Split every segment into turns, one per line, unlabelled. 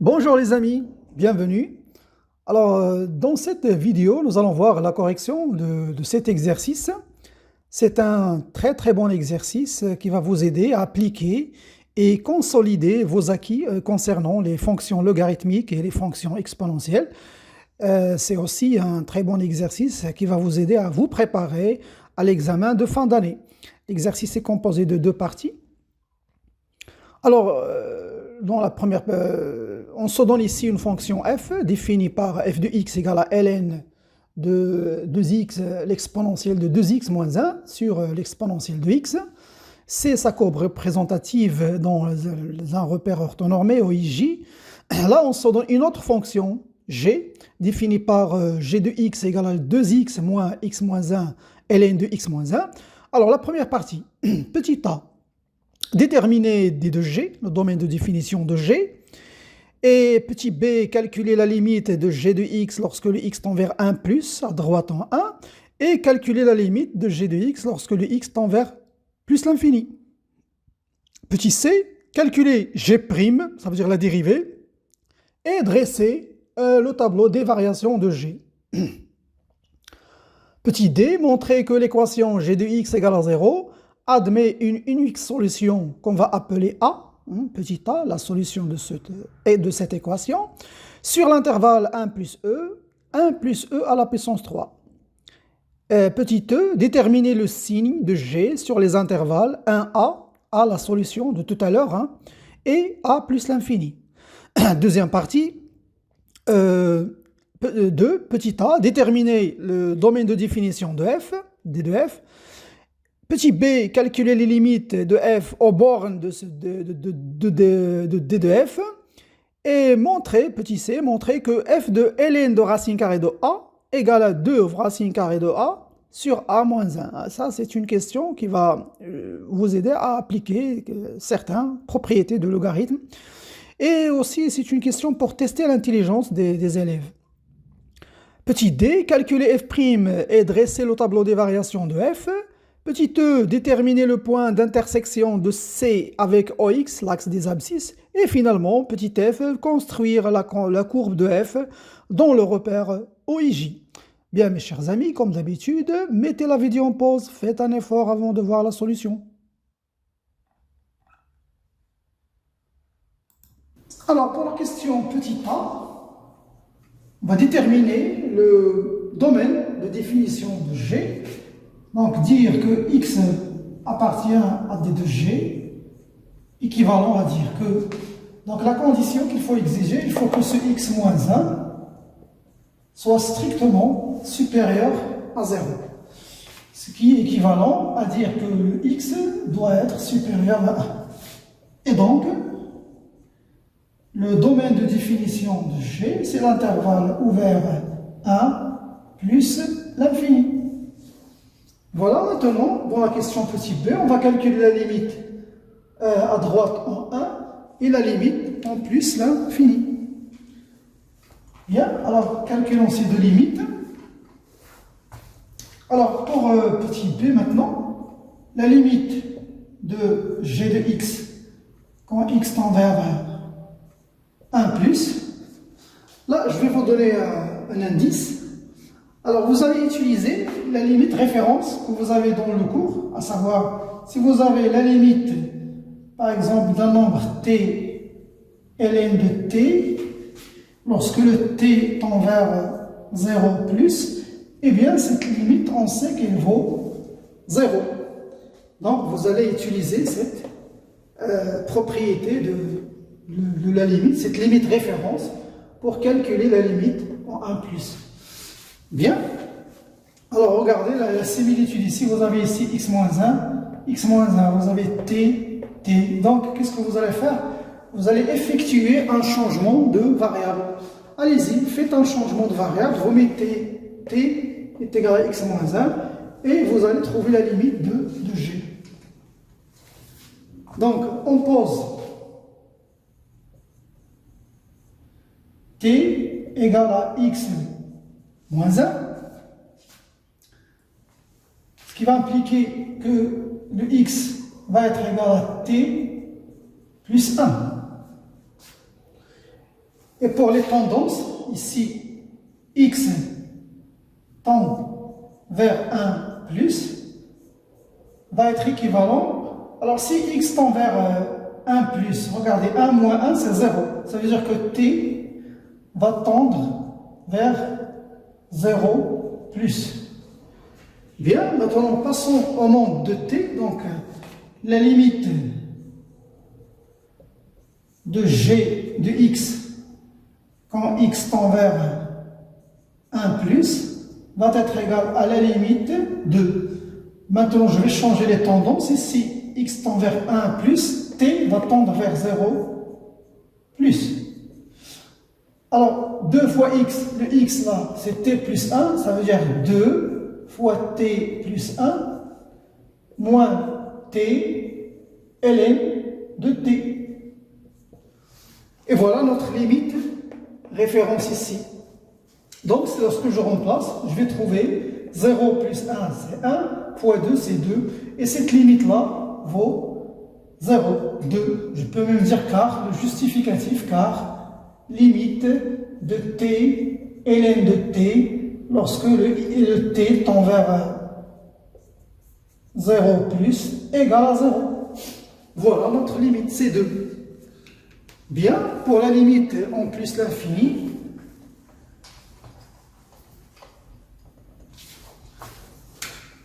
Bonjour les amis, bienvenue. Dans cette vidéo, nous allons voir la correction de cet exercice. C'est un très très bon exercice qui va vous aider à appliquer et consolider vos acquis concernant les fonctions logarithmiques et les fonctions exponentielles. C'est aussi un très bon exercice qui va vous aider à vous préparer à l'examen de fin d'année. L'exercice est composé de deux parties. Dans la première, on se donne ici une fonction f définie par f de x égale à ln de 2x, l'exponentielle de 2x moins 1 sur l'exponentielle de x. C'est sa courbe représentative dans un repère orthonormé, OIJ. Là, on se donne une autre fonction g définie par g de x égale à 2x moins x moins 1 ln de x moins 1. Alors, la première partie, petit a, déterminer d de g, le domaine de définition de g, et petit b, calculer la limite de g de x lorsque le x tend vers 1 plus, à droite en 1, et calculer la limite de g de x lorsque le x tend vers plus l'infini. Petit c, calculer g', ça veut dire la dérivée, et dresser le tableau des variations de g. Petit d, montrer que l'équation g de x égale à 0 admet une unique solution qu'on va appeler A, petit a, la solution de cette équation, sur l'intervalle 1 plus e à la puissance 3. Petit e, déterminer le signe de g sur les intervalles 1a, à la solution de tout à l'heure, et a plus l'infini. Deuxième partie, 2, petit a, déterminer le domaine de définition de f, d de f. Petit b, calculer les limites de f aux bornes de d de f. Et montrer, petit c, montrer que f de ln de racine carrée de a égale à 2 racine carrée de a sur a moins 1. Ça, c'est une question qui va vous aider à appliquer certaines propriétés de logarithme. Et aussi, c'est une question pour tester l'intelligence des élèves. Petit d, calculer f' et dresser le tableau des variations de f. Petit e, déterminer le point d'intersection de C avec OX, l'axe des abscisses. Et finalement, petit f, construire la courbe de f dans le repère OIJ. Bien, mes chers amis, comme d'habitude, mettez la vidéo en pause, faites un effort avant de voir la solution. Alors, pour la question petit a, on va déterminer le domaine de définition de G. Donc, dire que x appartient à d de g, équivalent à dire que, donc la condition qu'il faut exiger, il faut que ce x moins 1 soit strictement supérieur à 0. Ce qui est équivalent à dire que le x doit être supérieur à 1. Et donc, le domaine de définition de g, c'est l'intervalle ouvert 1 plus l'infini. Voilà, maintenant, dans la question petit b, on va calculer la limite à droite en 1 et la limite en plus l'infini. Bien, alors calculons ces deux limites. Alors, pour petit b maintenant, la limite de g de x, quand x tend vers 1 plus, là, je vais vous donner un indice. Alors, vous allez utiliser la limite référence que vous avez dans le cours, à savoir, si vous avez la limite, par exemple, d'un nombre t, ln de t, lorsque le t tend vers 0 plus, eh bien, cette limite, on sait qu'elle vaut 0. Donc, vous allez utiliser cette propriété de la limite, cette limite référence, pour calculer la limite en 1 plus. Bien. Alors, regardez la similitude ici. Vous avez ici x moins 1, vous avez t. Donc, qu'est-ce que vous allez faire? Vous allez effectuer un changement de variable. Allez-y, faites un changement de variable. Vous mettez t est égal à x moins 1 et vous allez trouver la limite de g. Donc, on pose t égale à x moins 1, ce qui va impliquer que le x va être égal à t plus 1. Et pour les tendances, ici, x tend vers 1 plus va être équivalent. Alors si x tend vers 1 plus, regardez, 1 moins 1 c'est 0. Ça veut dire que t va tendre vers 0 plus. Bien, maintenant passons au nombre de t. Donc la limite de g de x quand x tend vers 1 plus va être égal à la limite de. Maintenant, je vais changer les tendances. Ici, x tend vers 1 plus, t va tendre vers 0 plus. Alors, 2 fois x, le x là, c'est t plus 1, ça veut dire 2 fois t plus 1, moins t, ln de t. Et voilà notre limite référence ici. Donc, c'est lorsque je remplace, je vais trouver 0 plus 1, c'est 1, fois 2, c'est 2. Et cette limite-là vaut 0, 2. Je peux même dire car, le justificatif, car limite de t, ln de t, lorsque le t tend vers 0 plus égale à 0. Voilà notre limite, c'est 2. Bien, pour la limite en plus l'infini,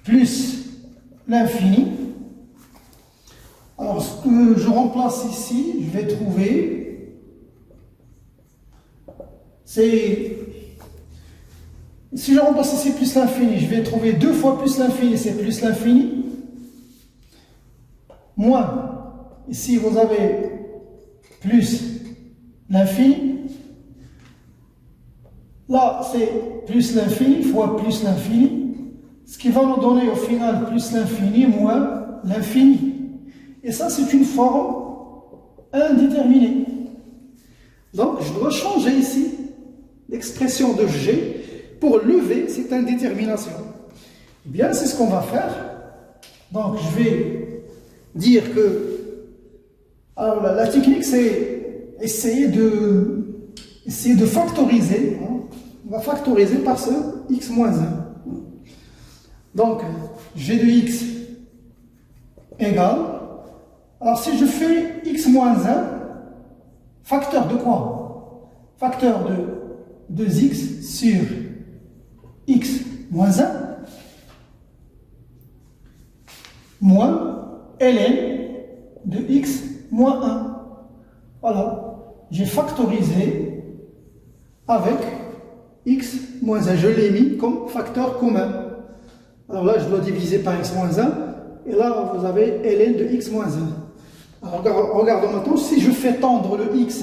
plus l'infini. Alors, ce que je remplace ici, je vais trouver, c'est, si je remplace ici plus l'infini, je vais trouver 2 fois plus l'infini, c'est plus l'infini, moins, ici vous avez plus l'infini, là c'est plus l'infini fois plus l'infini, ce qui va nous donner au final plus l'infini moins l'infini. Et ça, c'est une forme indéterminée. Donc, je dois changer ici l'expression de G pour lever cette indétermination. Eh bien, c'est ce qu'on va faire. Donc, je vais dire que... Alors, la technique, c'est essayer de factoriser. Hein. On va factoriser par ce x moins 1. Donc, g de x égale, alors si je fais x moins 1, facteur de quoi? Facteur de 2x sur x moins 1, moins ln de x moins 1. Voilà, j'ai factorisé avec x moins 1, je l'ai mis comme facteur commun. Alors là, je dois diviser par x moins 1, et là, vous avez ln de x moins 1. Alors, regardons maintenant, si je fais tendre le x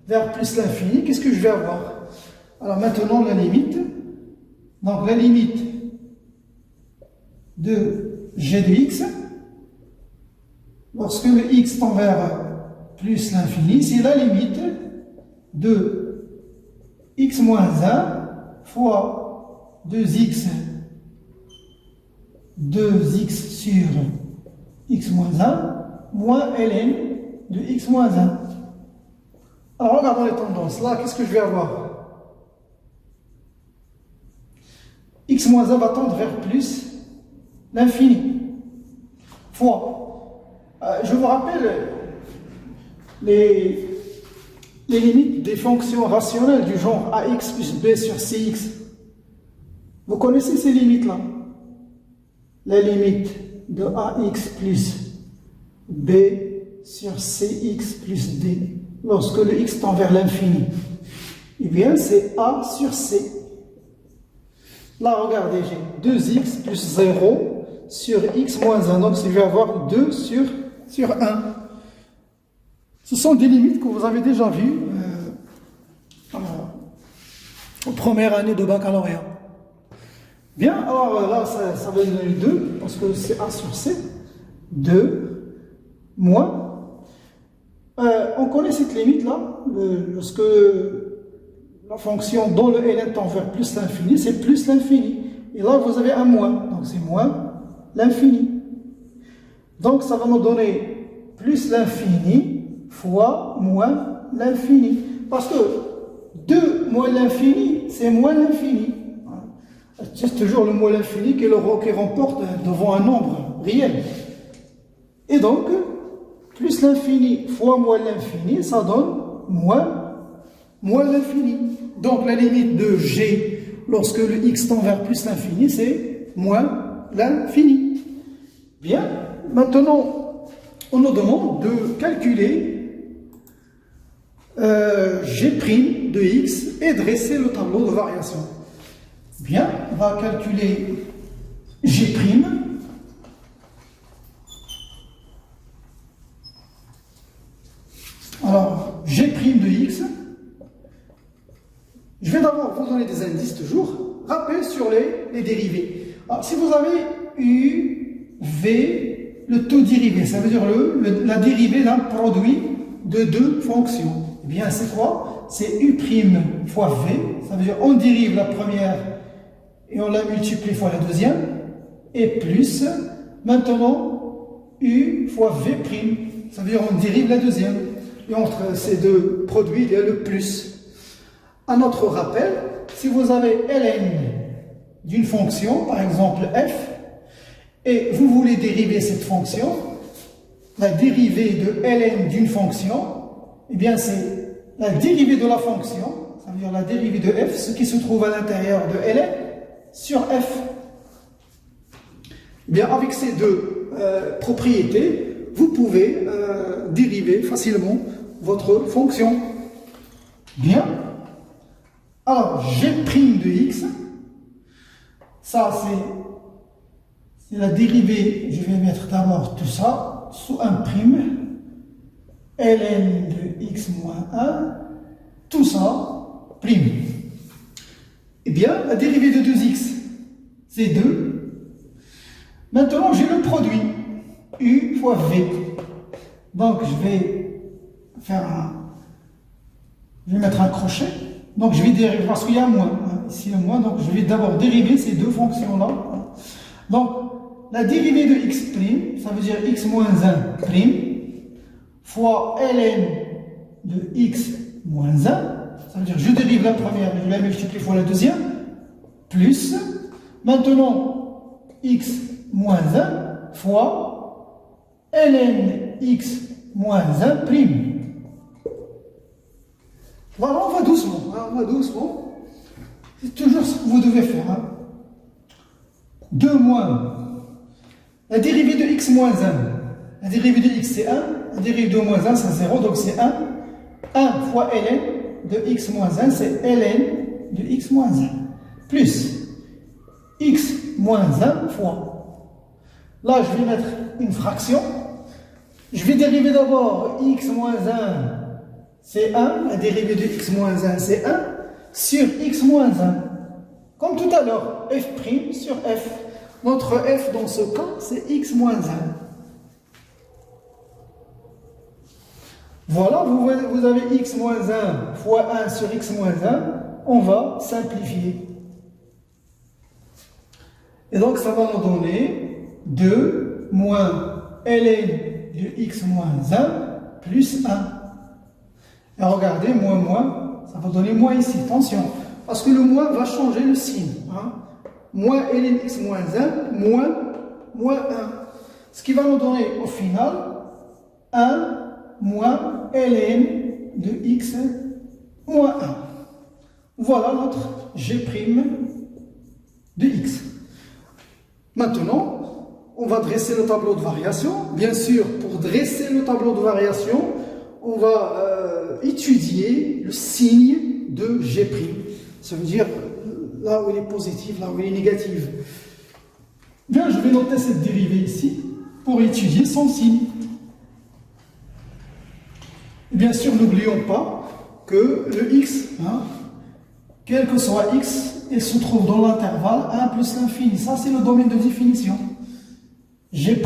vers plus l'infini, qu'est-ce que je vais avoir? Alors maintenant, la limite. Donc, la limite de g de x, lorsque le x tend vers plus l'infini, c'est la limite de x moins 1 fois 2x sur x moins 1 moins ln de x moins 1. Alors regardons les tendances. Là, qu'est-ce que je vais avoir? X moins 1 va tendre vers plus l'infini. Fois. Je vous rappelle les limites des fonctions rationnelles du genre ax plus b sur cx. Vous connaissez ces limites-là? La limite de ax plus b sur cx plus d lorsque le x tend vers l'infini. Eh bien, c'est a sur c. Là, regardez, j'ai 2x plus 0 sur x moins 1. Donc, je vais avoir 2 sur 1. Ce sont des limites que vous avez déjà vues en première année de baccalauréat. Bien, alors là, ça va donner 2, parce que c'est a sur c. 2 moins. On connaît cette limite-là, lorsque la fonction dont le ln tend vers plus l'infini, c'est plus l'infini. Et là, vous avez un moins, donc c'est moins l'infini. Donc, ça va nous donner plus l'infini fois moins l'infini. Parce que 2 moins l'infini, c'est moins l'infini. C'est toujours le moins l'infini qui remporte devant un nombre réel. Et donc, plus l'infini fois moins l'infini, ça donne moins l'infini. Donc la limite de g, lorsque le x tend vers plus l'infini, c'est moins l'infini. Bien, maintenant, on nous demande de calculer g' de x et dresser le tableau de variation. Bien, on va calculer g'. Alors, g' de x, je vais d'abord vous donner des indices toujours. Rappel sur les dérivés. Alors, si vous avez u, v, le taux dérivé, ça veut dire la dérivée d'un produit de deux fonctions. Eh bien, c'est quoi? C'est u' fois v, ça veut dire on dérive la première et on la multiplie fois la deuxième, et plus, maintenant, u fois v', ça veut dire on dérive la deuxième. Et entre ces deux produits, il y a le plus. Un autre rappel, si vous avez ln d'une fonction, par exemple f, et vous voulez dériver cette fonction, la dérivée de ln d'une fonction, eh bien c'est la dérivée de la fonction, ça veut dire la dérivée de f, ce qui se trouve à l'intérieur de ln, sur f. Eh bien, avec ces deux propriétés, vous pouvez dériver facilement votre fonction. Bien. Alors, g' de x, ça c'est la dérivée, je vais mettre d'abord tout ça, sous un prime, ln de x moins 1, tout ça, prime. Eh bien, la dérivée de 2x, c'est 2. Maintenant, j'ai le produit, u fois v. Donc, je vais mettre un crochet. Donc, je vais dériver, parce qu'il y a un moins, ici le moins, donc je vais d'abord dériver ces deux fonctions-là. Donc, la dérivée de x', ça veut dire x moins 1', fois ln de x moins 1, ça veut dire je dérive la première, je la multiplie fois la deuxième, plus, maintenant, x moins 1 fois ln x moins 1'. Voilà, on va doucement, c'est toujours ce que vous devez faire. 2 moins la dérivée de x moins 1. La dérivée de x c'est 1, la dérivée de moins 1 c'est 0, donc c'est 1. 1 fois ln de x moins 1, c'est ln de x moins 1. Plus x moins 1 fois. Là, je vais mettre une fraction. Je vais dériver d'abord x moins 1, c'est 1. La dérivée de x moins 1, c'est 1. Sur x moins 1. Comme tout à l'heure, f' sur f. Notre f dans ce cas, c'est x moins 1. Voilà, vous avez x moins 1 fois 1 sur x moins 1. On va simplifier. Et donc, ça va nous donner 2 moins ln de x moins 1 plus 1. Et regardez, moins, ça va donner moins ici. Attention, parce que le moins va changer le signe. Moins ln x moins 1, moins 1. Ce qui va nous donner au final 1 moins ln de x moins 1. Voilà notre g' de x. Maintenant, on va dresser le tableau de variation. Bien sûr, pour dresser le tableau de variation, on va étudier le signe de g'. Ça veut dire là où il est positif, là où il est négatif. Bien, je vais noter cette dérivée ici pour étudier son signe. Et bien sûr, n'oublions pas que le x, quel que soit x, il se trouve dans l'intervalle 1 plus l'infini. Ça, c'est le domaine de définition. G'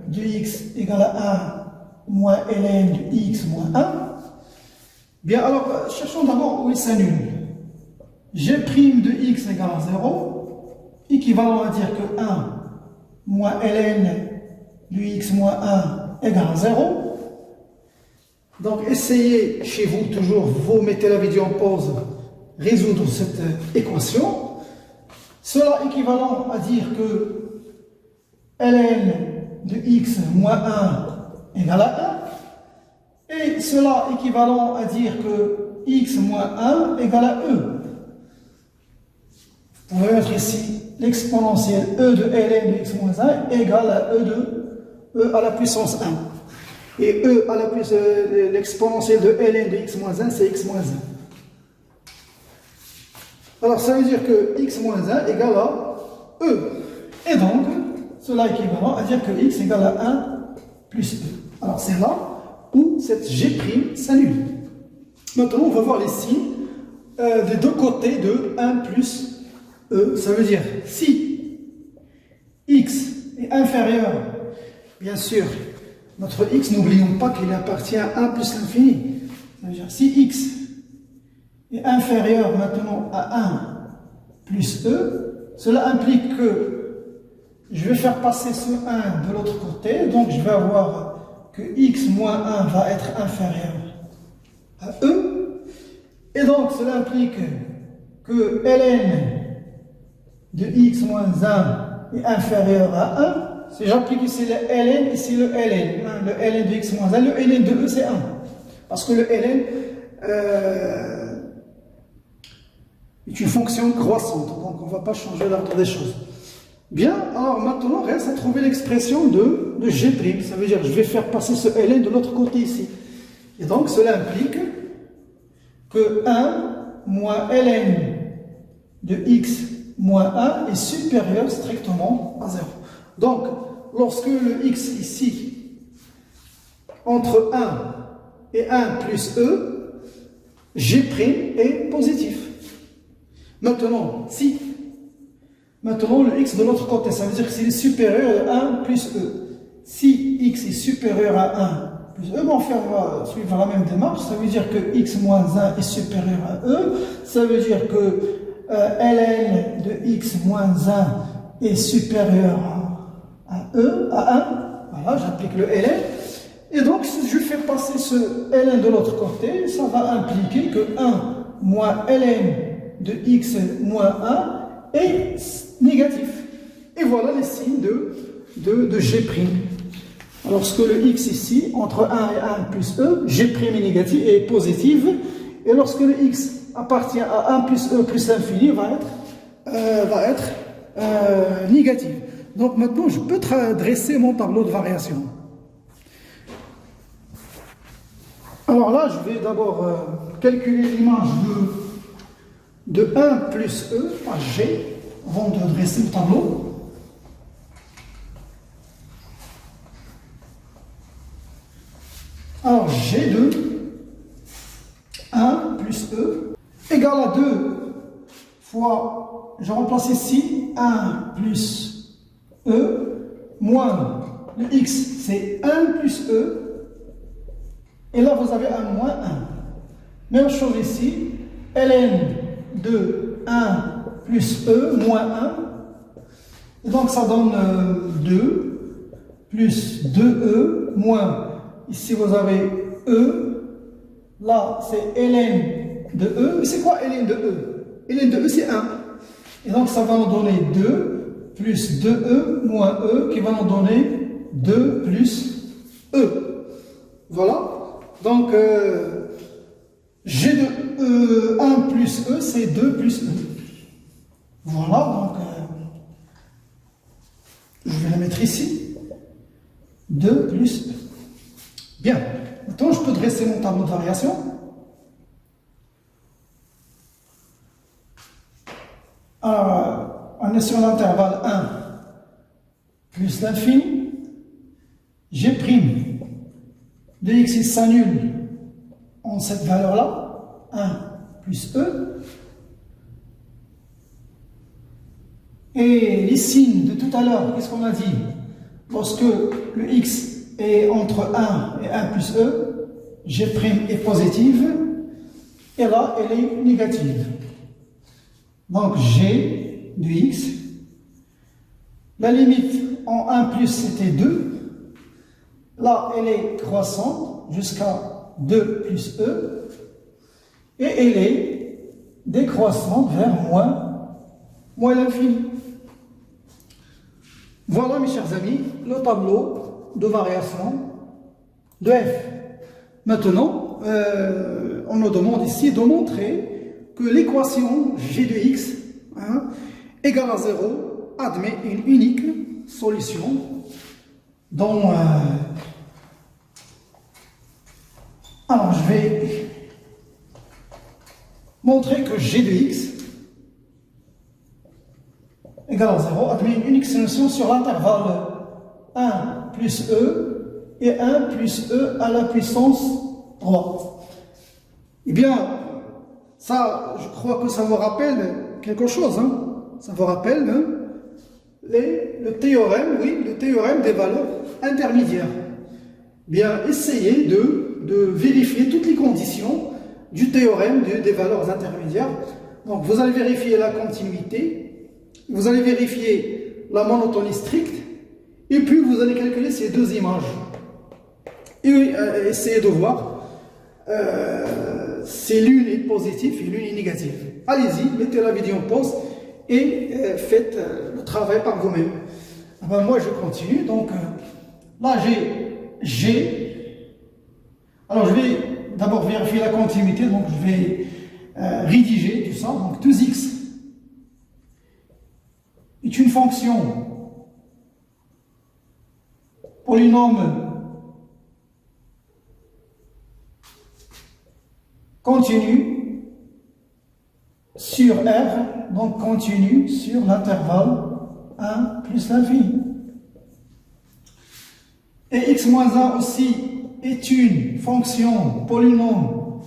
de x égale à 1 moins ln de x moins 1. Bien, alors, cherchons d'abord où il s'annule. G' de x égale à 0, équivalent à dire que 1 moins ln de x moins 1 égale à 0. Donc essayez chez vous toujours, vous mettez la vidéo en pause, résoudre cette équation. Cela équivalent à dire que ln de x moins 1 égale à 1. Et cela équivalent à dire que x moins 1 égale à e. Vous pouvez mettre ici l'exponentielle e de ln de x moins 1 égale à e à la puissance 1. Et e à la puissance, l'exponentielle de ln de x moins 1, c'est x moins 1. Alors ça veut dire que x moins 1 égale à e. Et donc, cela est équivalent à dire que x égale à 1 plus e. Alors c'est là où cette g' s'annule. Maintenant, on va voir les signes des deux côtés de 1 plus e. Ça veut dire si x est inférieur, bien sûr, notre x, n'oublions pas qu'il appartient à 1 plus l'infini. Ça veut dire si x est inférieur maintenant à 1 plus e, cela implique que je vais faire passer ce 1 de l'autre côté, donc je vais avoir que x moins 1 va être inférieur à e, et donc cela implique que ln de x moins 1 est inférieur à 1. Si j'applique ici le ln, ici le ln, le ln de x moins 1, le ln de e c'est 1, parce que le ln est une fonction croissante, donc on ne va pas changer l'ordre des choses. Bien, alors maintenant, reste à trouver l'expression de g', ça veut dire que je vais faire passer ce ln de l'autre côté ici. Et donc cela implique que 1 moins ln de x moins 1 est supérieur strictement à 0. Donc, lorsque le x ici, entre 1 et 1 plus e, g' est positif. Maintenant, si maintenant le x de l'autre côté, ça veut dire que s'il est supérieur à 1 plus e. Si x est supérieur à 1 plus e, on va suivre la même démarche, ça veut dire que x moins 1 est supérieur à e, ça veut dire que ln de x moins 1 est supérieur à e, à 1, voilà, j'applique le ln, et donc si je fais passer ce ln de l'autre côté, ça va impliquer que 1 moins ln de x moins 1 est négatif. Et voilà les signes de g'. Alors, lorsque le x ici, entre 1 et 1 plus e, g' est négatif et positive, et lorsque le x appartient à 1 plus e plus l'infini, va être négatif. Donc maintenant, je peux dresser mon tableau de variation. Alors là, je vais d'abord calculer l'image de 1 plus e par g, avant de dresser le tableau. Alors, g de 1 plus e égale à 2 fois, je remplace ici 1 plus e moins le x, c'est 1 plus e, et là vous avez un moins 1. Même chose ici, ln de 1 plus e moins 1, et donc ça donne 2 plus 2e moins, ici vous avez e, là c'est ln de e, c'est quoi ln de e? Ln de e c'est 1, et donc ça va nous donner 2 plus 2e moins e qui va nous donner 2 plus e. Voilà, donc g de 1 plus e c'est 2 plus e. Voilà, donc je vais la mettre ici, 2 plus e. Bien, maintenant je peux dresser mon tableau de variation. Alors, on est sur l'intervalle 1 plus l'infini, g' de x il s'annule en cette valeur-là, 1 plus e. Et les signes de tout à l'heure, qu'est-ce qu'on a dit? Lorsque le x est entre 1 et 1 plus e, g' est positive, et là, elle est négative. Donc, g de x, la limite en 1 plus, c'était 2. Là, elle est croissante jusqu'à 2 plus e, et elle est décroissante vers moins l'infini. Voilà, mes chers amis, le tableau de variation de f. Maintenant, on nous demande ici de montrer que l'équation g de x égale à 0 admet une unique solution dont... alors, je vais montrer que g de x égale à 0 admet une unique solution sur l'intervalle 1 plus e et 1 plus e à la puissance 3. Eh bien, ça, je crois que ça vous rappelle quelque chose. Ça vous rappelle le théorème, oui, le théorème des valeurs intermédiaires. Bien, essayez de vérifier toutes les conditions du théorème des valeurs intermédiaires. Donc, vous allez vérifier la continuité, vous allez vérifier la monotonie stricte, et puis vous allez calculer ces deux images. Et essayez de voir si l'une est positive et l'une est négative. Allez-y, mettez la vidéo en pause et faites le travail par vous-même. Ben, moi, je continue. Donc, là, j'ai... Alors, je vais d'abord vérifier la continuité. Donc, je vais rédiger tout ça. Donc, 2x est une fonction polynôme continue sur R, donc continue sur l'intervalle 1 plus l'infini. Et x moins 1 aussi est une fonction polynôme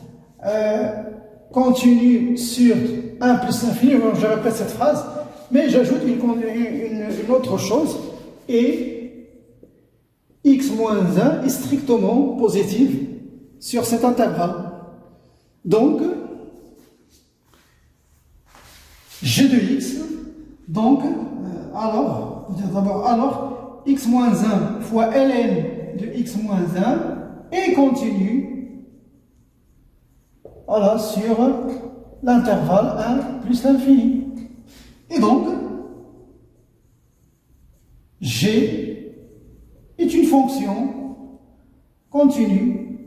continue sur 1 plus l'infini. Je répète cette phrase, mais j'ajoute une autre chose, et x moins 1 est strictement positive sur cet intervalle. Donc, g de x, donc, alors, x moins 1 fois ln de x moins 1 est continue, voilà, sur l'intervalle 1 plus l'infini. Et donc, g est une fonction continue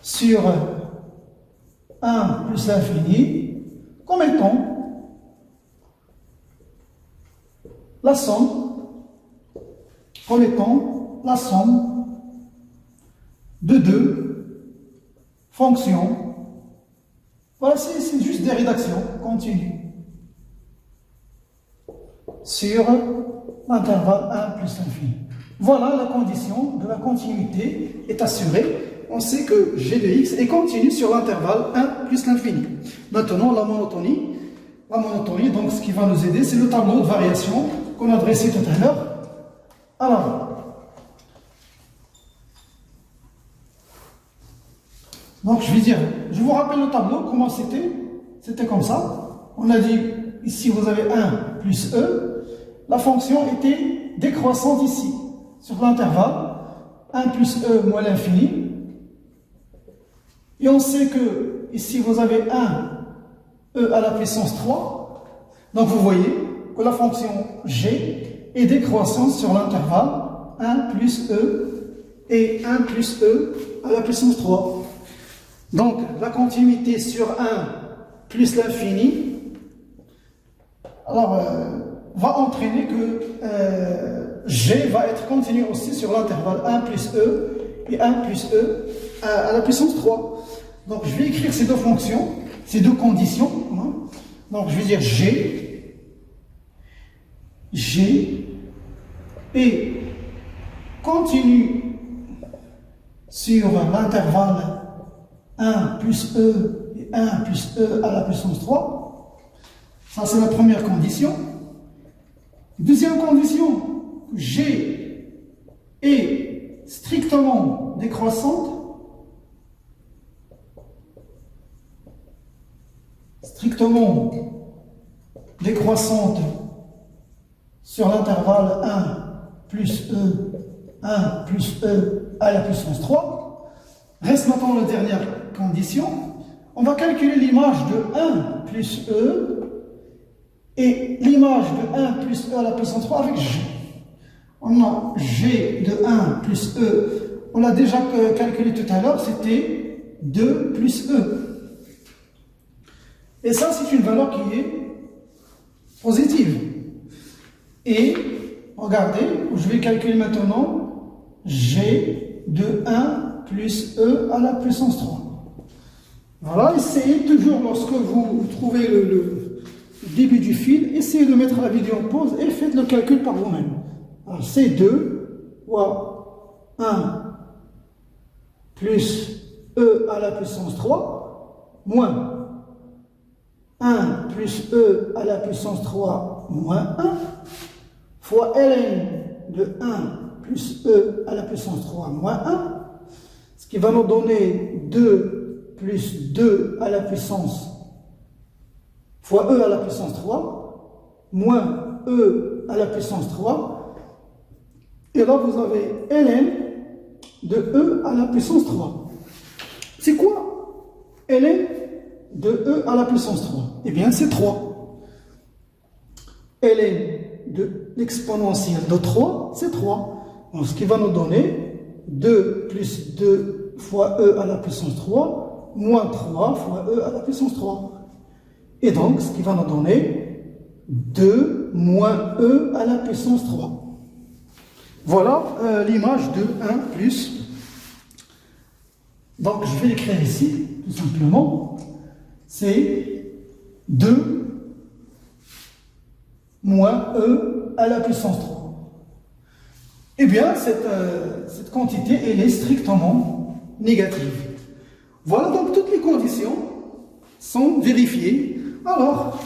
sur 1 plus l'infini comme étant la somme, de deux fonctions. Voilà, c'est juste des rédactions continues sur l'intervalle 1 plus l'infini. Voilà, la condition de la continuité est assurée. On sait que g de x est continu sur l'intervalle 1 plus l'infini. Maintenant, la monotonie, donc ce qui va nous aider, c'est le tableau de variation qu'on a dressé tout à l'heure. Alors, donc je vous rappelle le tableau, comment c'était. C'était comme ça. On a dit, ici vous avez 1 plus e. La fonction était décroissante ici, sur l'intervalle 1 plus e moins l'infini. Et on sait que ici vous avez 1 e à la puissance 3. Donc vous voyez que la fonction g est décroissante sur l'intervalle 1 plus e et 1 plus e à la puissance 3. Donc la continuité sur 1 plus l'infini, alors va entraîner que g va être continu aussi sur l'intervalle 1 plus e et 1 plus e à la puissance 3. Donc je vais écrire ces deux fonctions, ces deux conditions. Donc je vais dire g est continu sur l'intervalle 1 plus e et 1 plus e à la puissance 3. Ça, c'est la première condition. Deuxième condition, g est strictement décroissante. Sur l'intervalle 1 plus e à la puissance 3. Reste maintenant la dernière condition. On va calculer l'image de 1 plus E et l'image de 1 plus E à la puissance 3 avec G. On a G de 1 plus E, on l'a déjà calculé tout à l'heure, c'était 2 plus E. Et ça, c'est une valeur qui est positive. Et, regardez, je vais calculer maintenant G de 1 plus E à la puissance 3. Voilà, essayez toujours, lorsque vous trouvez le début du fil, essayez de mettre la vidéo en pause et faites le calcul par vous-même. Alors, c'est 2 fois 1 plus E à la puissance 3, moins 1 plus E à la puissance 3, moins 1, fois ln de 1 plus E à la puissance 3, moins 1, ce qui va nous donner 2 plus 2 à la puissance fois E à la puissance 3, moins E à la puissance 3, et là vous avez ln de E à la puissance 3. C'est quoi ln de E à la puissance 3? Eh bien c'est 3. ln de l'exponentielle de 3, c'est 3. Donc, ce qui va nous donner 2 plus 2 fois E à la puissance 3, moins 3 fois E à la puissance 3. Et donc, ce qui va nous donner 2 moins E à la puissance 3. Voilà l'image de 1 plus. Donc, je vais l'écrire ici, tout simplement. C'est 2 moins E à la puissance 3. Eh bien, cette quantité, elle est strictement négative. Voilà, donc toutes les conditions sont vérifiées. Alors,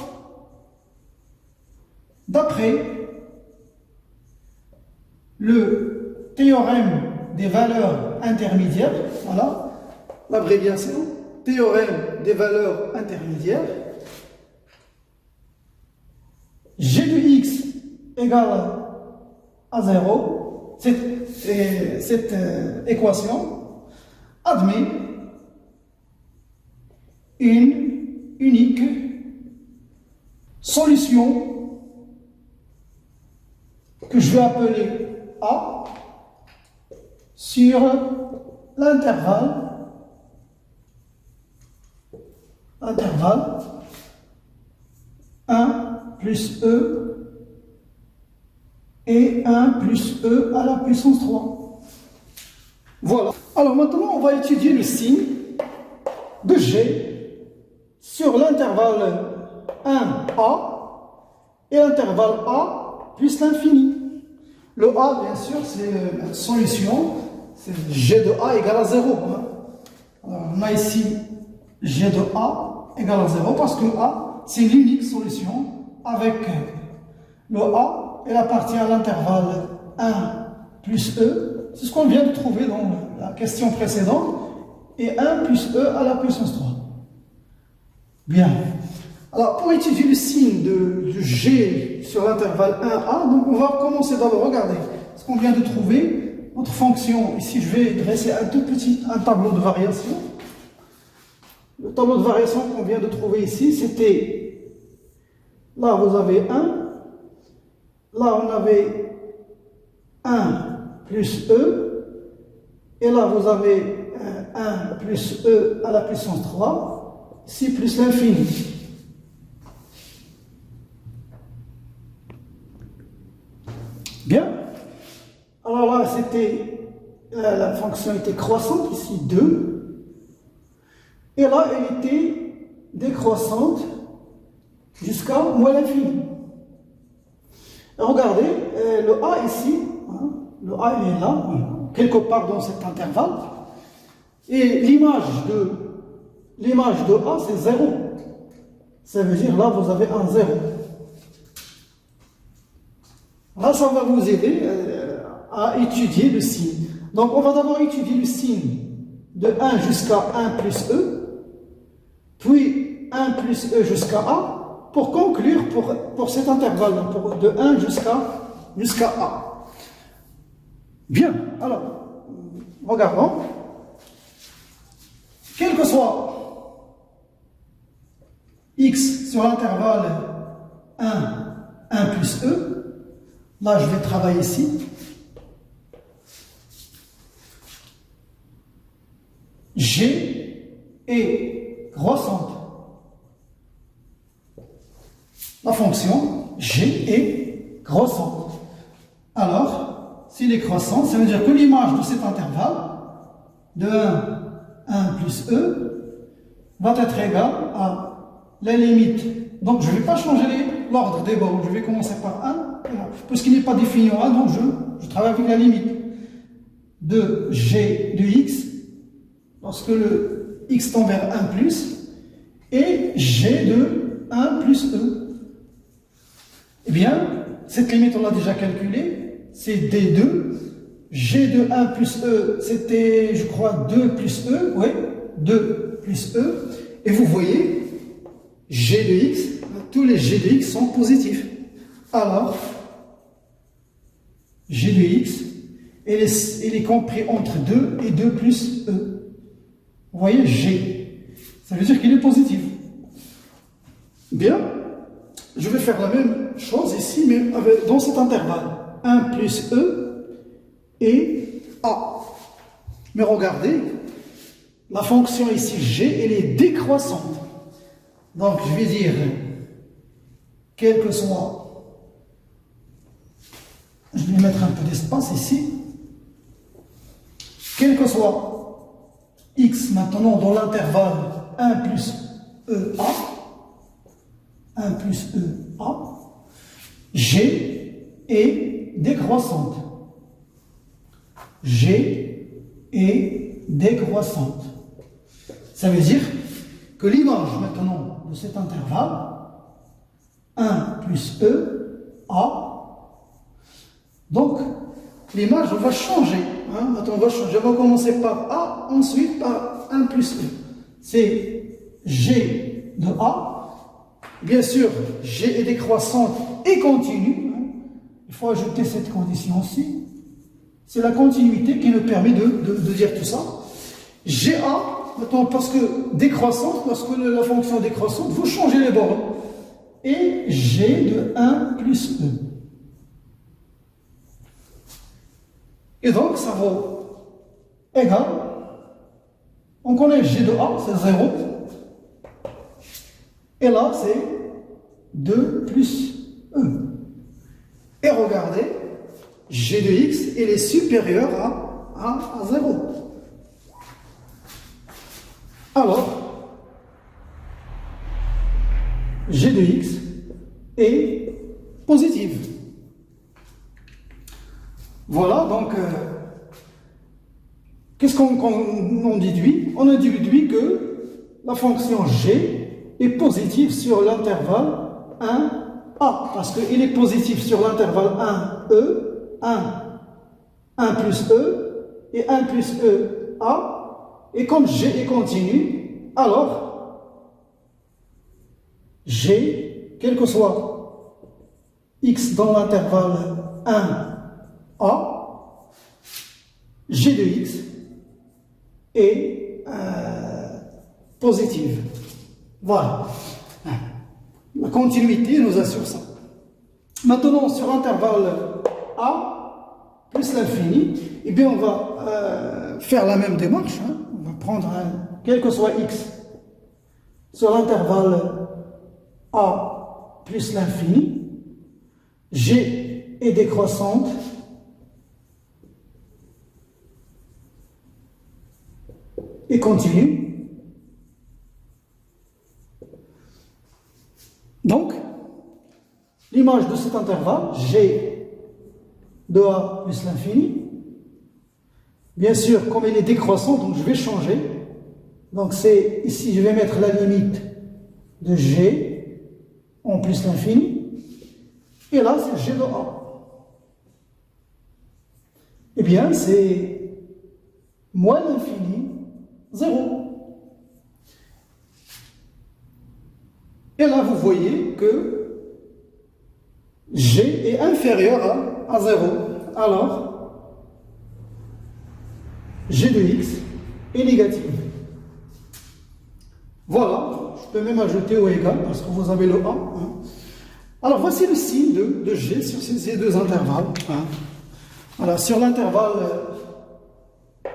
d'après le théorème des valeurs intermédiaires, voilà l'abréviation, théorème des valeurs intermédiaires, g de x égale à 0, cette équation admet une unique solution que je vais appeler A sur l'intervalle 1 plus E et 1 plus E à la puissance 3. Voilà. Alors maintenant, on va étudier le signe de G sur l'intervalle 1A et l'intervalle A plus l'infini. Le A, bien sûr, c'est la solution, c'est G de A égale à 0. Alors, on a ici G de A égale à 0 parce que A, c'est l'unique solution avec le A, elle appartient à l'intervalle 1 plus E. C'est ce qu'on vient de trouver dans la question précédente. Et 1 plus E à la puissance 3. Bien. Alors, pour étudier le signe de G sur l'intervalle 1A, donc on va commencer d'abord, regardez, ce qu'on vient de trouver, notre fonction, ici je vais dresser un tableau de variation. Le tableau de variation qu'on vient de trouver ici, c'était, là vous avez 1, là on avait 1 plus E, et là vous avez 1 plus E à la puissance 3, ici plus l'infini. Bien. Alors là, la fonction était croissante, ici 2. Et là, elle était décroissante jusqu'à moins l'infini. Regardez, le A ici, le A il est là, quelque part dans cet intervalle. Et l'image de A, c'est 0. Ça veut dire là, vous avez un 0. Là, ça va vous aider à étudier le signe. Donc, on va d'abord étudier le signe de 1 jusqu'à 1 plus E, puis 1 plus E jusqu'à A, pour conclure pour cet intervalle, de 1 jusqu'à A. Bien, alors, regardons. quel que soit x sur l'intervalle 1 plus e, là je vais travailler ici, g est croissante. La fonction g est croissante. Alors, s'il est croissant, ça veut dire que l'image de cet intervalle de 1 plus e va être égale à la limite. Donc, je ne vais pas changer l'ordre des bords. Je vais commencer par 1, puisqu'il n'est pas défini en 1, donc je travaille avec la limite de g de x, lorsque le x tend vers 1 plus, et g de 1 plus e. Eh bien, cette limite, on l'a déjà calculée, c'est D2. G de 1 plus E, c'était, je crois, 2 plus E, oui, 2 plus E. Et vous voyez, G de X, tous les G de X sont positifs. Alors, G de X, il est compris entre 2 et 2 plus E. Vous voyez, G, ça veut dire qu'il est positif. Bien. Je vais faire la même chose ici, mais dans cet intervalle. 1 plus E et A. Mais regardez, la fonction ici, G, elle est décroissante. Donc, je vais dire, quel que soit, je vais mettre un peu d'espace ici, quel que soit x maintenant dans l'intervalle 1 plus EA, 1 plus E, A, G est décroissante. G est décroissante. Ça veut dire que l'image maintenant de cet intervalle, 1 plus E, A, donc l'image va changer. Attends, on va changer. On va commencer par A, ensuite par 1 plus E. C'est G de A. Bien sûr, G est décroissante et continue. Il faut ajouter cette condition-ci. C'est la continuité qui nous permet de dire tout ça. GA, maintenant, parce que décroissante, parce que la fonction décroissante, vous changez les bornes. Et G de 1 plus E. Et donc, ça vaut égal. On connaît G de A, c'est 0. Et là, c'est 2 plus E. Et regardez, G de x, il est supérieur à 0. Alors, G de x est positive. Voilà, donc, qu'est-ce qu'on déduit? On a déduit que la fonction G est positif sur l'intervalle 1A, parce qu'il est positif sur l'intervalle 1E, 1 plus E, et 1 plus E, A, et comme G est continu, alors G, quel que soit X dans l'intervalle 1A, G de X est positive. Voilà. La continuité nous assure ça. Maintenant, sur l'intervalle A plus l'infini, eh bien, on va faire la même démarche. On va prendre quel que soit x sur l'intervalle A plus l'infini. G est décroissante. Et continue. Donc, l'image de cet intervalle, G de A plus l'infini, bien sûr, comme il est décroissant, donc je vais changer. Donc, c'est ici, je vais mettre la limite de G en plus l'infini. Et là, c'est G de A. Eh bien, c'est moins l'infini, 0. Et là, vous voyez que G est inférieur à 0. Alors, G de x est négative. Voilà, je peux même ajouter au égal parce que vous avez le A. Hein. Alors voici le signe de G sur ces deux intervalles. Hein. Voilà, sur l'intervalle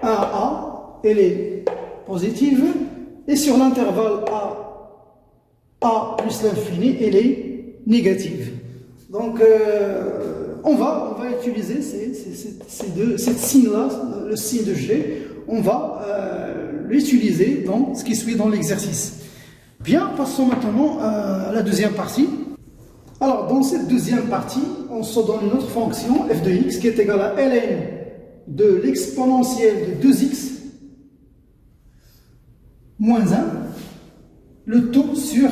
1A, elle est positive, et sur l'intervalle A plus l'infini, elle est négative. Donc on va utiliser cette signe-là, le signe de G, on va l'utiliser dans ce qui suit dans l'exercice. Bien, passons maintenant à la deuxième partie. Alors, dans cette deuxième partie, on se donne une autre fonction, f de x, qui est égale à ln de l'exponentielle de 2x moins 1, le tout sur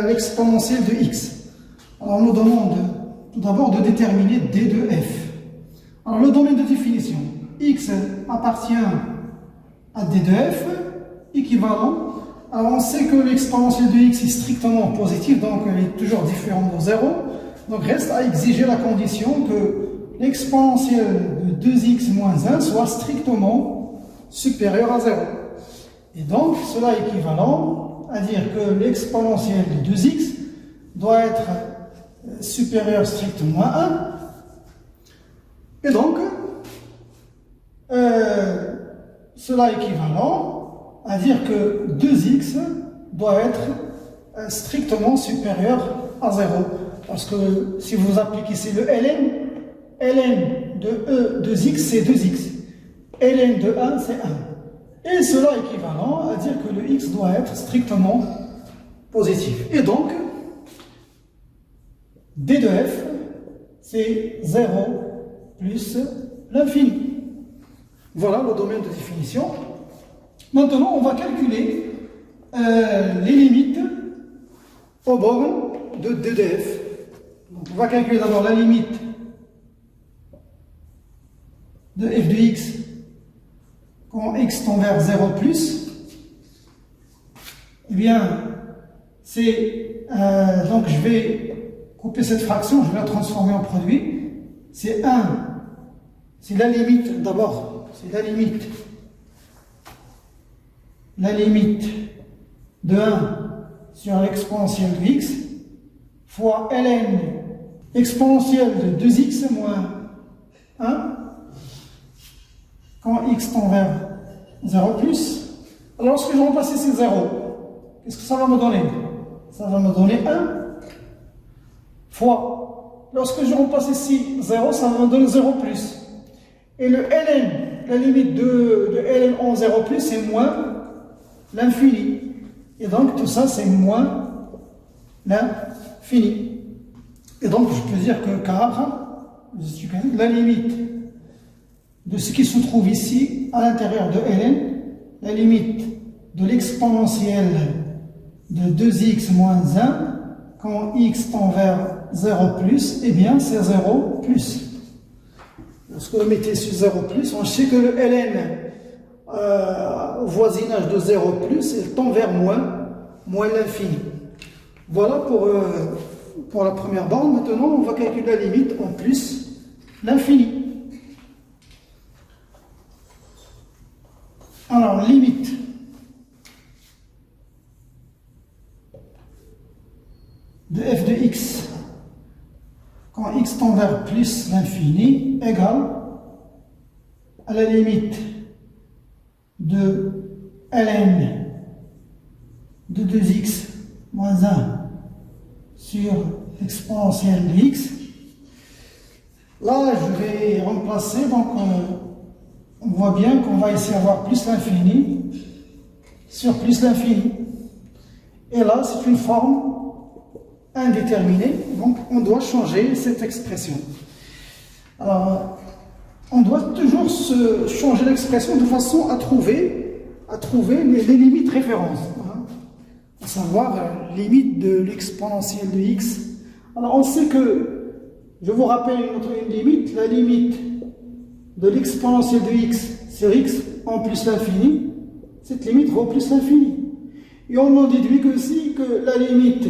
l'exponentielle de x. Alors, on nous demande tout d'abord de déterminer d de f. Alors, le domaine de définition, x appartient à d de f, équivalent. Alors, on sait que l'exponentielle de x est strictement positive, donc elle est toujours différente de 0. Donc, reste à exiger la condition que l'exponentielle de 2x moins 1 soit strictement supérieure à 0. Et donc, cela est équivalent à dire que l'exponentielle de 2x doit être supérieure strictement à 1. Et donc, cela est équivalent à dire que 2x doit être strictement supérieur à 0. Parce que si vous appliquez ici le ln de 2x c'est 2x, ln de 1 c'est 1. Et cela est équivalent à dire que le x doit être strictement positif. Et donc, d de f c'est 0 plus l'infini. Voilà le domaine de définition. Maintenant, on va calculer les limites aux bornes de d de f. Donc, on va calculer d'abord la limite de f de x quand x tend vers 0 plus. Eh bien, c'est donc je vais couper cette fraction, je vais la transformer en produit. C'est 1, c'est la limite d'abord, c'est la limite de 1 sur l'exponentielle de x fois ln exponentielle de 2x moins 1 quand x tend vers 0 plus. Alors lorsque je remplace ces 0, qu'est-ce que ça va me donner? Ça va me donner 1 fois, lorsque je remplace ici 0, ça va me donner 0 plus. Et le ln, la limite de ln en 0 plus, c'est moins l'infini. Et donc tout ça, c'est moins l'infini. Et donc je peux dire que car la limite de ce qui se trouve ici, à l'intérieur de ln, la limite de l'exponentielle de 2x moins 1, quand x tend vers 0 plus, eh bien c'est 0 plus. Lorsque vous mettez sur 0 plus, on sait que le ln au voisinage de 0 plus, il tend vers moins l'infini. Voilà pour la première borne. Maintenant, on va calculer la limite en plus l'infini. Alors, limite de f de x quand x tend vers plus l'infini égale à la limite de ln de 2x moins 1 sur l'exponentielle de x. Là, je vais remplacer, donc on voit bien qu'on va ici avoir plus l'infini sur plus l'infini. Et là, c'est une forme indéterminée, donc on doit changer cette expression. Alors, on doit toujours changer l'expression de façon à trouver les limites références, hein, à savoir limite de l'exponentielle de x. Alors, on sait que, je vous rappelle une limite, la limite de l'exponentielle de x sur x en plus l'infini, cette limite vaut plus l'infini. Et on en déduit aussi que la limite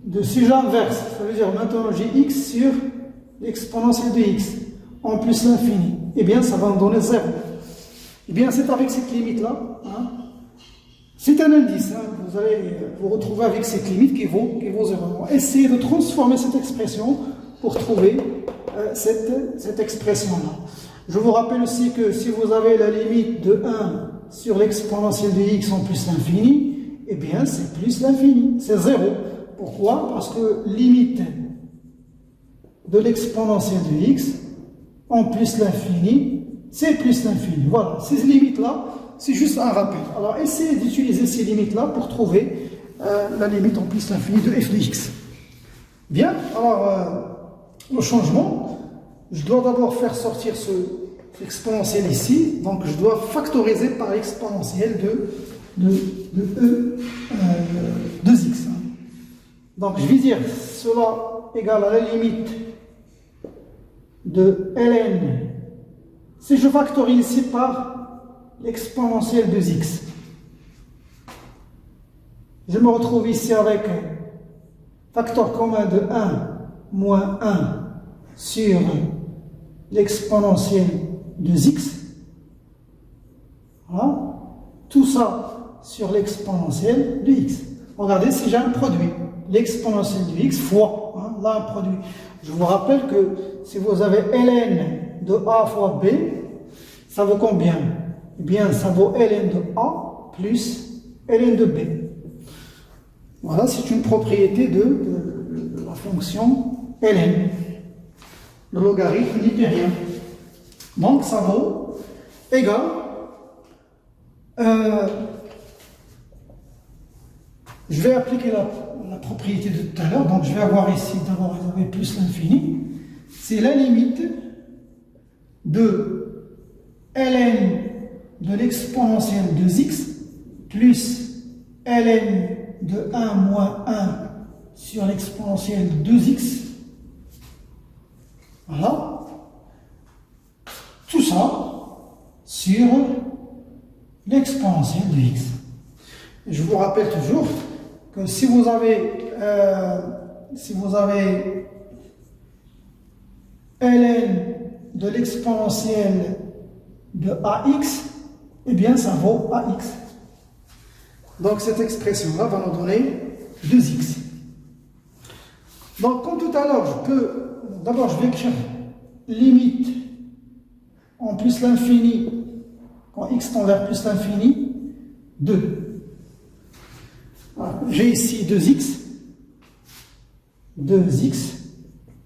de si j'inverse, ça veut dire maintenant j'ai x sur l'exponentielle de x en plus l'infini, eh bien ça va me donner 0. Eh bien c'est avec cette limite-là, hein, C'est un indice, hein. Vous allez vous retrouver avec cette limite qui vaut 0. Essayez de transformer cette expression pour trouver cette expression-là. Je vous rappelle aussi que si vous avez la limite de 1 sur l'exponentielle de x en plus l'infini, eh bien c'est plus l'infini, c'est 0. Pourquoi? Parce que limite de l'exponentielle de x en plus l'infini, c'est plus l'infini. Voilà, ces limites-là, c'est juste un rappel. Alors essayez d'utiliser ces limites-là pour trouver la limite en plus l'infini de f de x. Bien, alors le changement, je dois d'abord faire sortir ce exponentiel ici, donc je dois factoriser par l'exponentielle de x. Donc je vais dire cela égale à la limite de ln, si je factorise ici par l'exponentielle de x. Je me retrouve ici avec facteur commun de 1 moins 1 sur l'exponentielle de x. Voilà. Tout ça sur l'exponentielle de x. Regardez si j'ai un produit, l'exponentielle de x fois, là un produit. Je vous rappelle que si vous avez ln de a fois b, ça vaut combien? Eh bien, ça vaut ln de a plus ln de b. Voilà, c'est une propriété de la fonction ln. Le logarithme newtonien. Donc, ça vaut égal. Je vais appliquer la propriété de tout à l'heure. Donc, je vais avoir ici, d'abord, vous avez plus l'infini. C'est la limite de ln de l'exponentielle de x plus ln de 1 moins 1 sur l'exponentielle de x. Voilà. Tout ça sur l'exponentielle de x. Et je vous rappelle toujours que si vous avez ln de l'exponentielle de ax, eh bien ça vaut ax. Donc cette expression-là va nous donner 2x. Donc comme tout à l'heure, d'abord je vais écrire limite en plus l'infini, quand x tend vers plus l'infini, 2. Voilà. J'ai ici 2x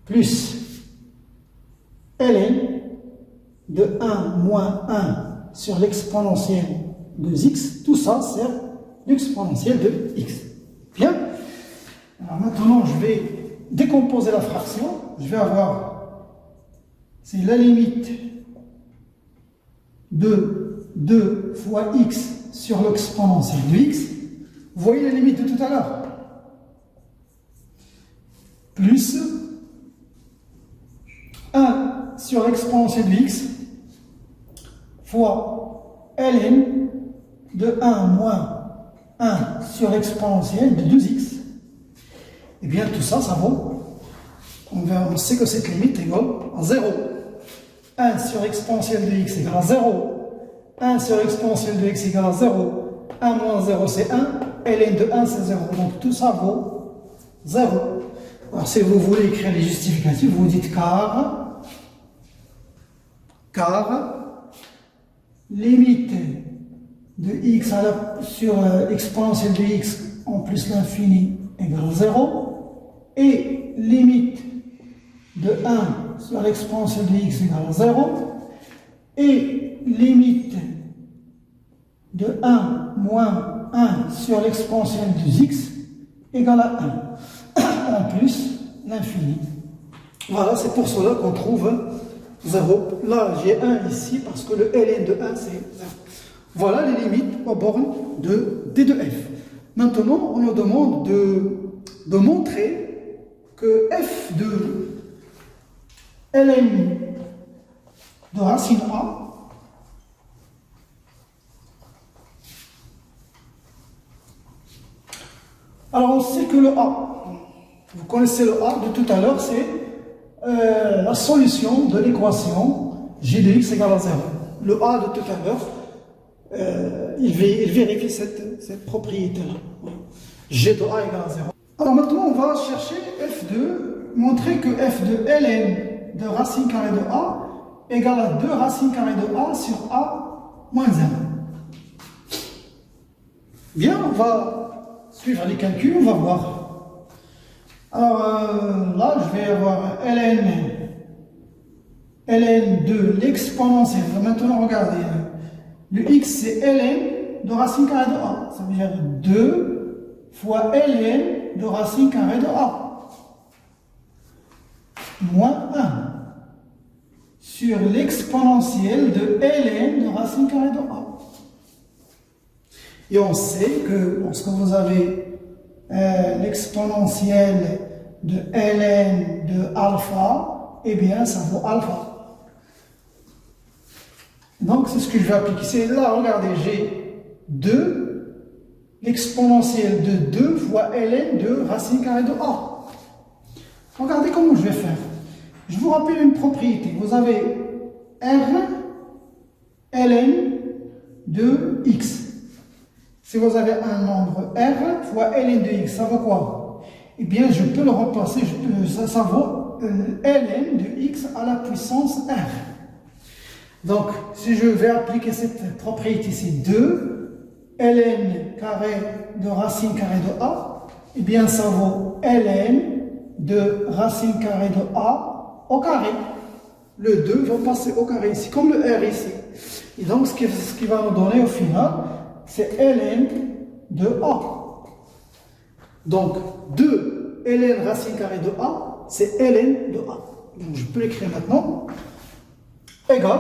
plus ln de 1 moins 1 sur l'exponentielle de x, tout ça c'est l'exponentielle de x. Bien. Alors maintenant, je vais décomposer la fraction. Je vais avoir, c'est la limite de 2 fois x sur l'exponentielle de x. Vous voyez la limite de tout à l'heure. Plus 1 sur l'exponentielle de x fois ln de 1 moins 1 sur l'exponentielle de 2x. Et bien tout ça, ça vaut, on sait que cette limite est égale à 0. 1 sur l'exponentielle de x égale à 0. 1 sur l'exponentielle de x égale à 0. 1 moins 0 c'est 1. ln de 1 c'est 0. Donc tout ça vaut 0. Alors si vous voulez écrire les justificatifs, vous dites car limite de x sur l'exponentielle de x en plus l'infini égale 0 et limite de 1 sur l'exponentielle de x égale 0 et limite de 1 moins 1 sur l'exponentielle de x égale à 1 en plus l'infini. Voilà, c'est pour cela qu'on trouve 0. Là, j'ai 1 ici parce que le ln de 1 c'est 0. Voilà les limites aux bornes de D de f. Maintenant, on nous demande de montrer que f de ln de racine a alors on sait que le a, vous connaissez le a de tout à l'heure, c'est la solution de l'équation g de x égale à 0. Le a de tout à l'heure, il vérifie cette propriété-là. G de A égale à 0. Alors maintenant, on va chercher F2, montrer que F de ln de racine carrée de A égale à 2 racines carrées de A sur A moins 1. Bien, on va suivre les calculs, on va voir. Alors là, je vais avoir ln de l'exponentielle. Maintenant, regardez. Le x, c'est ln de racine carrée de A. Ça veut dire 2 fois ln de racine carrée de A. Moins 1. Sur l'exponentielle de ln de racine carrée de A. Et on sait que lorsque vous avez l'exponentielle de ln de alpha, eh bien ça vaut alpha. Donc c'est ce que je vais appliquer. C'est là, regardez, j'ai 2, l'exponentielle de 2 fois ln de racine carrée de A. Regardez comment je vais faire. Je vous rappelle une propriété. Vous avez R ln de x. Si vous avez un nombre R fois ln de x, ça vaut quoi? Eh bien, je peux le remplacer, ça vaut ln de x à la puissance R. Donc, si je vais appliquer cette propriété, c'est 2 ln carré de racine carrée de A, eh bien, ça vaut ln de racine carrée de A au carré. Le 2 va passer au carré ici, comme le R ici. Et donc, ce qui va nous donner au final, c'est ln de A. Donc, 2 ln racine carrée de A, c'est ln de A. Donc, je peux l'écrire maintenant. Égale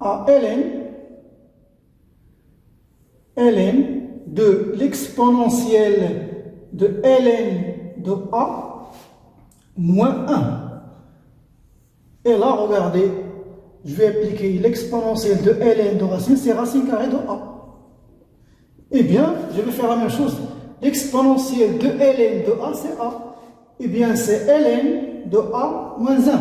à ln de l'exponentielle de ln de A moins 1. Et là, regardez, je vais appliquer l'exponentielle de ln de racine, c'est racine carrée de A. Eh bien, je vais faire la même chose. L'exponentielle de ln de A, c'est A. Eh bien, c'est ln de A moins 1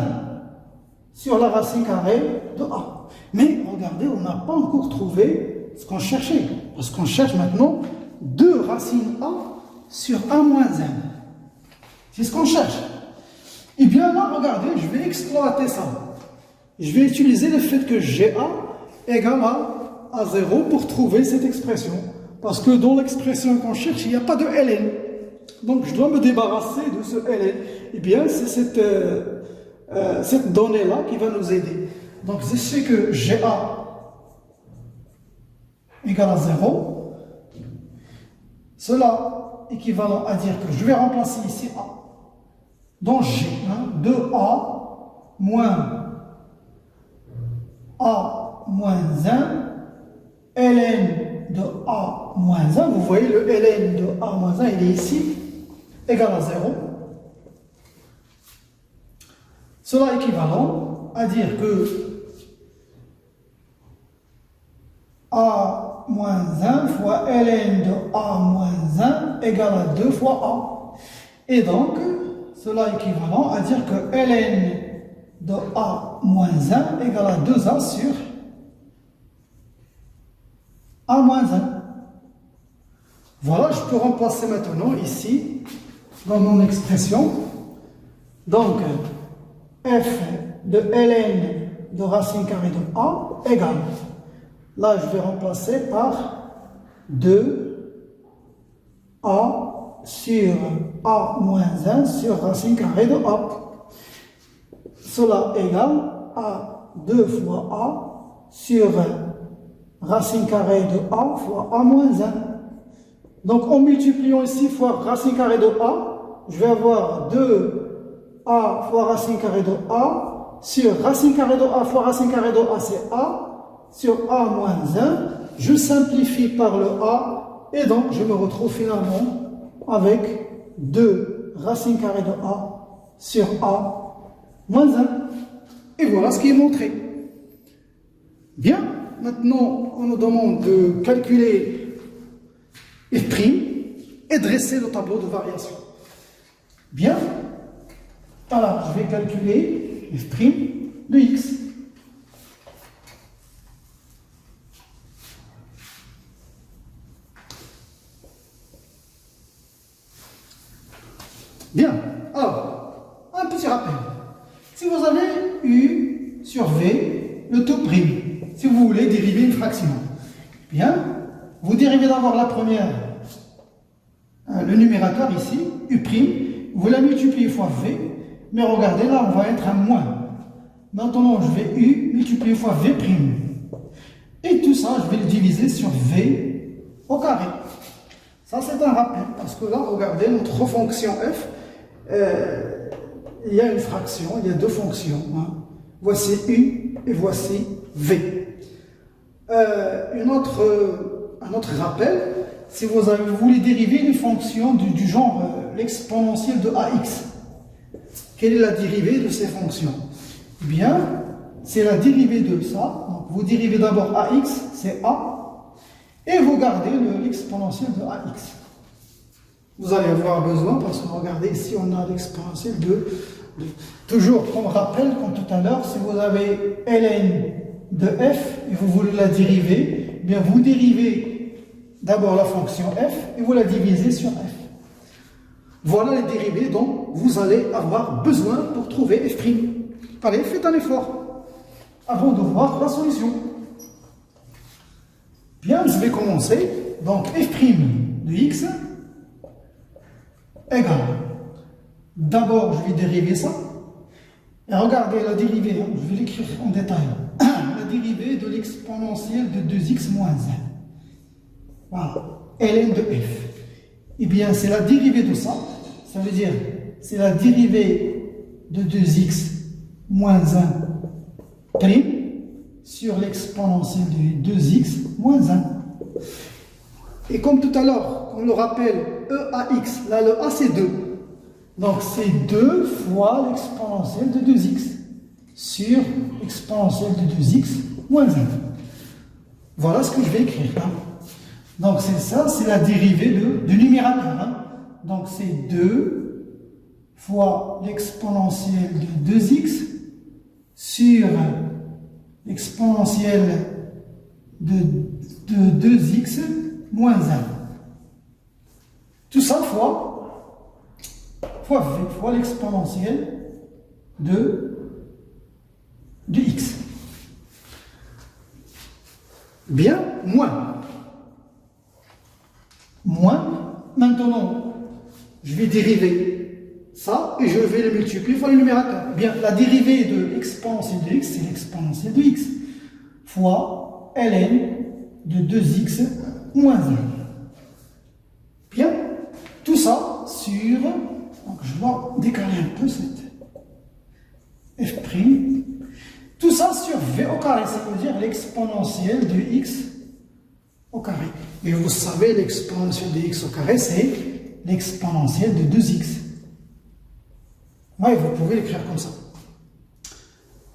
sur la racine carrée de A. Mais regardez, on n'a pas encore trouvé ce qu'on cherchait. Parce qu'on cherche maintenant 2 racines A sur A moins 1. C'est ce qu'on cherche. Eh bien là, regardez, je vais exploiter ça. Je vais utiliser le fait que GA égale à 0 pour trouver cette expression. Parce que dans l'expression qu'on cherche, il n'y a pas de ln. Donc je dois me débarrasser de ce ln. Eh bien, c'est cette donnée-là qui va nous aider. Donc je sais que GA égale à 0. Cela équivalent à dire que je vais remplacer ici A. Donc G, 2A moins A moins 1, ln de A moins 1, vous voyez le ln de A moins 1, il est ici, égal à 0. Cela est équivalent à dire que A moins 1 fois ln de A moins 1 égale à 2 fois A. Et donc, cela est équivalent à dire que ln de A moins 1 égale à 2A sur A moins 1. Voilà, je peux remplacer maintenant ici, dans mon expression. Donc, f de ln de racine carrée de A égale. Là, je vais remplacer par 2A sur A moins 1 sur racine carrée de A. Cela égale à 2 fois A sur racine carrée de A fois A moins 1. Donc, en multipliant ici fois racine carrée de A, je vais avoir 2A fois racine carrée de A sur racine carrée de A fois racine carrée de A, c'est A. Sur A moins 1, je simplifie par le A, et donc je me retrouve finalement avec 2 racines carrées de A sur A moins 1. Et voilà ce qui est montré. Bien, maintenant on nous demande de calculer f' et dresser le tableau de variation. Bien, alors je vais calculer f' de x. Bien, alors, un petit rappel. Si vous avez U sur V, le tout prime, si vous voulez dériver une fraction, bien, vous dérivez d'abord la première, le numérateur ici, U', vous la multipliez fois V, mais regardez là, on va être à moins. Maintenant, je vais U multiplié fois V'. Et tout ça, je vais le diviser sur V au carré. Ça, c'est un rappel, parce que là, regardez, notre fonction f, il y a une fraction, il y a deux fonctions. Hein. Voici U et voici V. Un autre rappel, si vous voulez dériver une fonction du genre l'exponentielle de AX, quelle est la dérivée de ces fonctions? Eh bien, c'est la dérivée de ça. Donc, vous dérivez d'abord AX, c'est A, et vous gardez l'exponentielle de AX. Vous allez avoir besoin, parce que regardez ici, on a l'exponentielle toujours comme rappel, comme tout à l'heure, si vous avez ln de f et vous voulez la dériver, eh bien vous dérivez d'abord la fonction f et vous la divisez sur f. Voilà les dérivés dont vous allez avoir besoin pour trouver f'. Allez, faites un effort avant de voir la solution. Bien, je vais commencer. Donc, f' de x égale. D'abord, je vais dériver ça. Et regardez la dérivée, hein, je vais l'écrire en détail. La dérivée de l'exponentielle de 2x moins 1. Voilà, ln de f. Eh bien, c'est la dérivée de ça. Ça veut dire, c'est la dérivée de 2x moins 1 prime sur l'exponentielle de 2x moins 1. Et comme tout à l'heure, on le rappelle, EAX, là le A c'est 2. Donc c'est 2 fois l'exponentielle de 2x sur l'exponentielle de 2x moins 1. Voilà ce que je vais écrire. Hein. Donc c'est ça, c'est la dérivée du numérateur. Hein. Donc c'est 2 fois l'exponentielle de 2x sur l'exponentielle de 2x moins 1. Tout ça fois v, fois l'exponentielle de x. Bien, moins. Maintenant, je vais dériver ça et je vais le multiplier par le numérateur. Bien, la dérivée de l'exponentielle de x, c'est l'exponentielle de x fois ln de 2x moins 1. Bien, tout ça sur, donc je dois décaler un peu cette f', tout ça sur v au carré, ça veut dire l'exponentielle de x au carré. Et vous savez, l'exponentielle de x au carré, c'est l'exponentielle de 2x. Oui, vous pouvez l'écrire comme ça.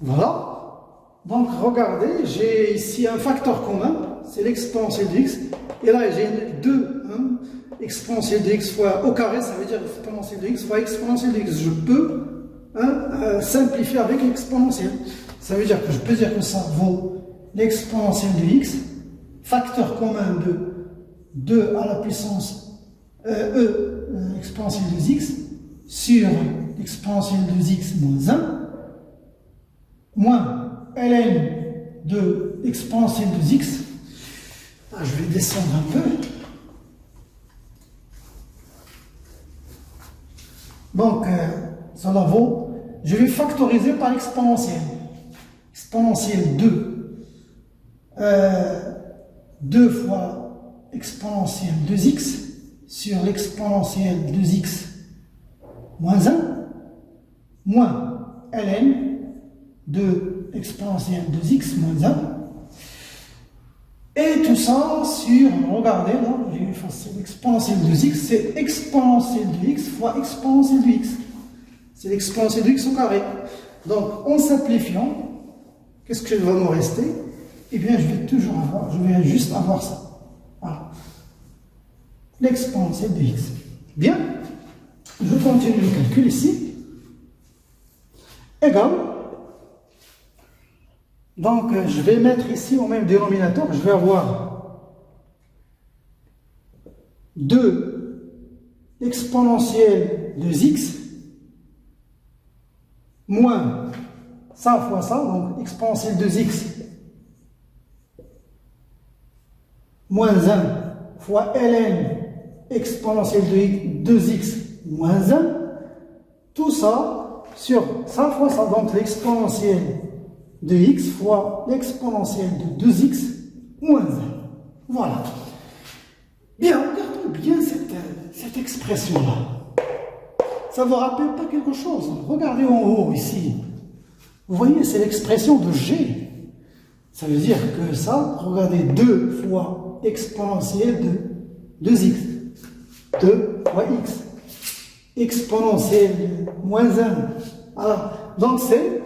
Voilà. Donc, regardez, j'ai ici un facteur commun, c'est l'exponentielle de x. Et là, j'ai 2, hein, exponentielle de x fois au carré, ça veut dire exponentielle de x fois exponentielle de x. Je peux simplifier avec l'exponentielle. Ça veut dire que je peux dire que ça vaut l'exponentielle de x, facteur commun de 2 à la puissance exponentielle de x, sur l'exponentielle de x moins 1, moins ln de exponentielle de x. Ah, je vais descendre un peu. Donc, cela vaut, je vais factoriser par l'exponentielle. Exponentielle 2 fois exponentielle 2x sur l'exponentielle 2x moins 1 moins ln de exponentielle 2x moins 1. Et tout ça sur, regardez, là, j'ai effacé l'exponentielle de x, c'est exponentielle de x fois exponentielle de x. C'est l'exponentielle de x au carré. Donc, en simplifiant, qu'est-ce que va me rester? Eh bien, je vais juste avoir ça. Voilà. L'exponentielle de x. Bien. Je continue le calcul ici. Égal. Donc, je vais mettre ici au même dénominateur, je vais avoir 2 exponentielle 2x moins ça fois ça, donc exponentielle 2x moins 1 fois ln exponentielle de 2x moins 1, tout ça sur ça fois ça, donc l'exponentielle de x fois l'exponentielle de 2x moins 1. Voilà. Bien, regardons bien cette expression-là. Ça ne vous rappelle pas quelque chose? Regardez en haut ici. Vous voyez, c'est l'expression de g. Ça veut dire que ça, regardez, 2 fois exponentielle de 2x. 2 fois x. Exponentielle moins 1. Alors, donc c'est,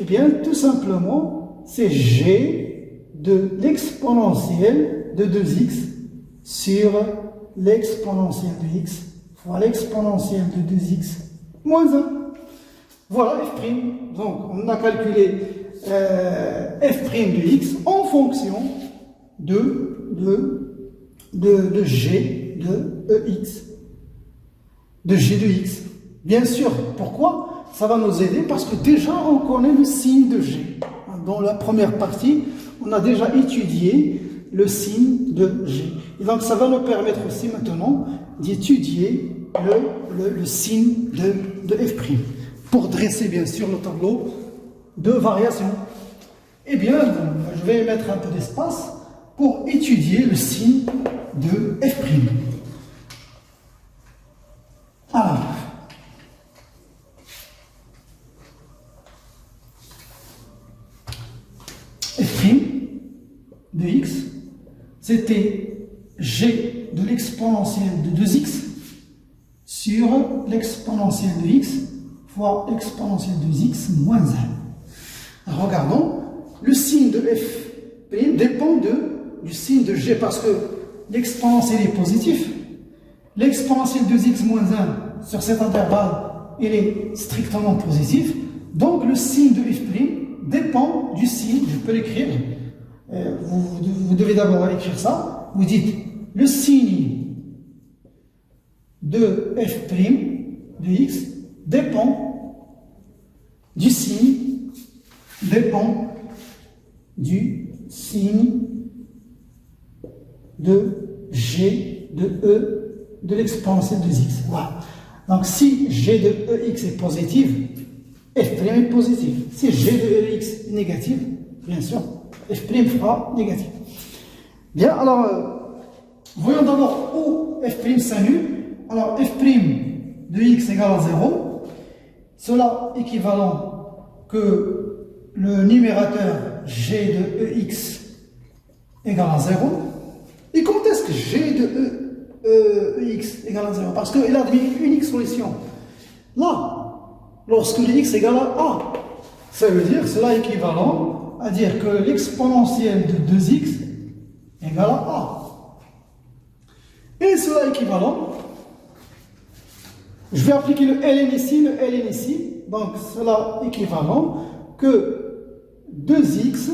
eh bien, tout simplement, c'est g de l'exponentielle de 2x sur l'exponentielle de x fois l'exponentielle de 2x moins 1. Voilà f'. Donc, on a calculé f' de x en fonction de g de ex, de g de x. Bien sûr, pourquoi? Ça va nous aider parce que déjà on connaît le signe de g. Dans la première partie, on a déjà étudié le signe de g. Et donc ça va nous permettre aussi maintenant d'étudier le signe de f', pour dresser bien sûr le tableau de variation. Eh bien, je vais mettre un peu d'espace pour étudier le signe de f'. Alors, f' de x, c'était g de l'exponentielle de 2x sur l'exponentielle de x fois l'exponentielle de x moins 1. Regardons, le signe de f' dépend du signe de g parce que l'exponentielle est positif. L'exponentielle de x moins 1 sur cet intervalle, il est strictement positif. Donc le signe de f' dépend du signe, je peux l'écrire. Vous devez d'abord écrire ça. Vous dites le signe de f' de x dépend du signe de g de e de l'exponentielle de x. Voilà. Donc si g de ex est positive, f' est positif. Si g de ex est négatif, bien sûr, f' fera négatif. Bien, alors, voyons d'abord où f' s'annule. Alors, f' de x égale à 0. Cela équivalent que le numérateur g de ex égale à 0. Et quand est-ce que g de ex égale à 0? Parce qu'il admet une unique solution. Là, lorsque le x égale à a, ça veut dire, cela est équivalent à dire que l'exponentielle de 2x égale à a. Et cela est équivalent, je vais appliquer le ln ici, donc cela est équivalent que 2x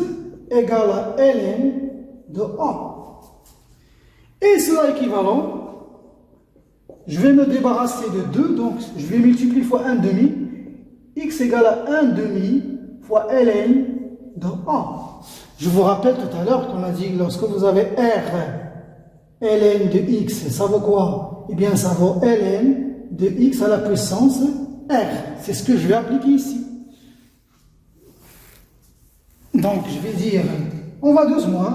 égale à ln de a. Et cela est équivalent, je vais me débarrasser de 2, donc je vais multiplier fois 1 demi, x égale à 1 demi fois ln de a. Je vous rappelle tout à l'heure qu'on a dit que lorsque vous avez r ln de x, ça vaut quoi? Eh bien ça vaut ln de x à la puissance r. C'est ce que je vais appliquer ici. Donc je vais dire, on va doucement,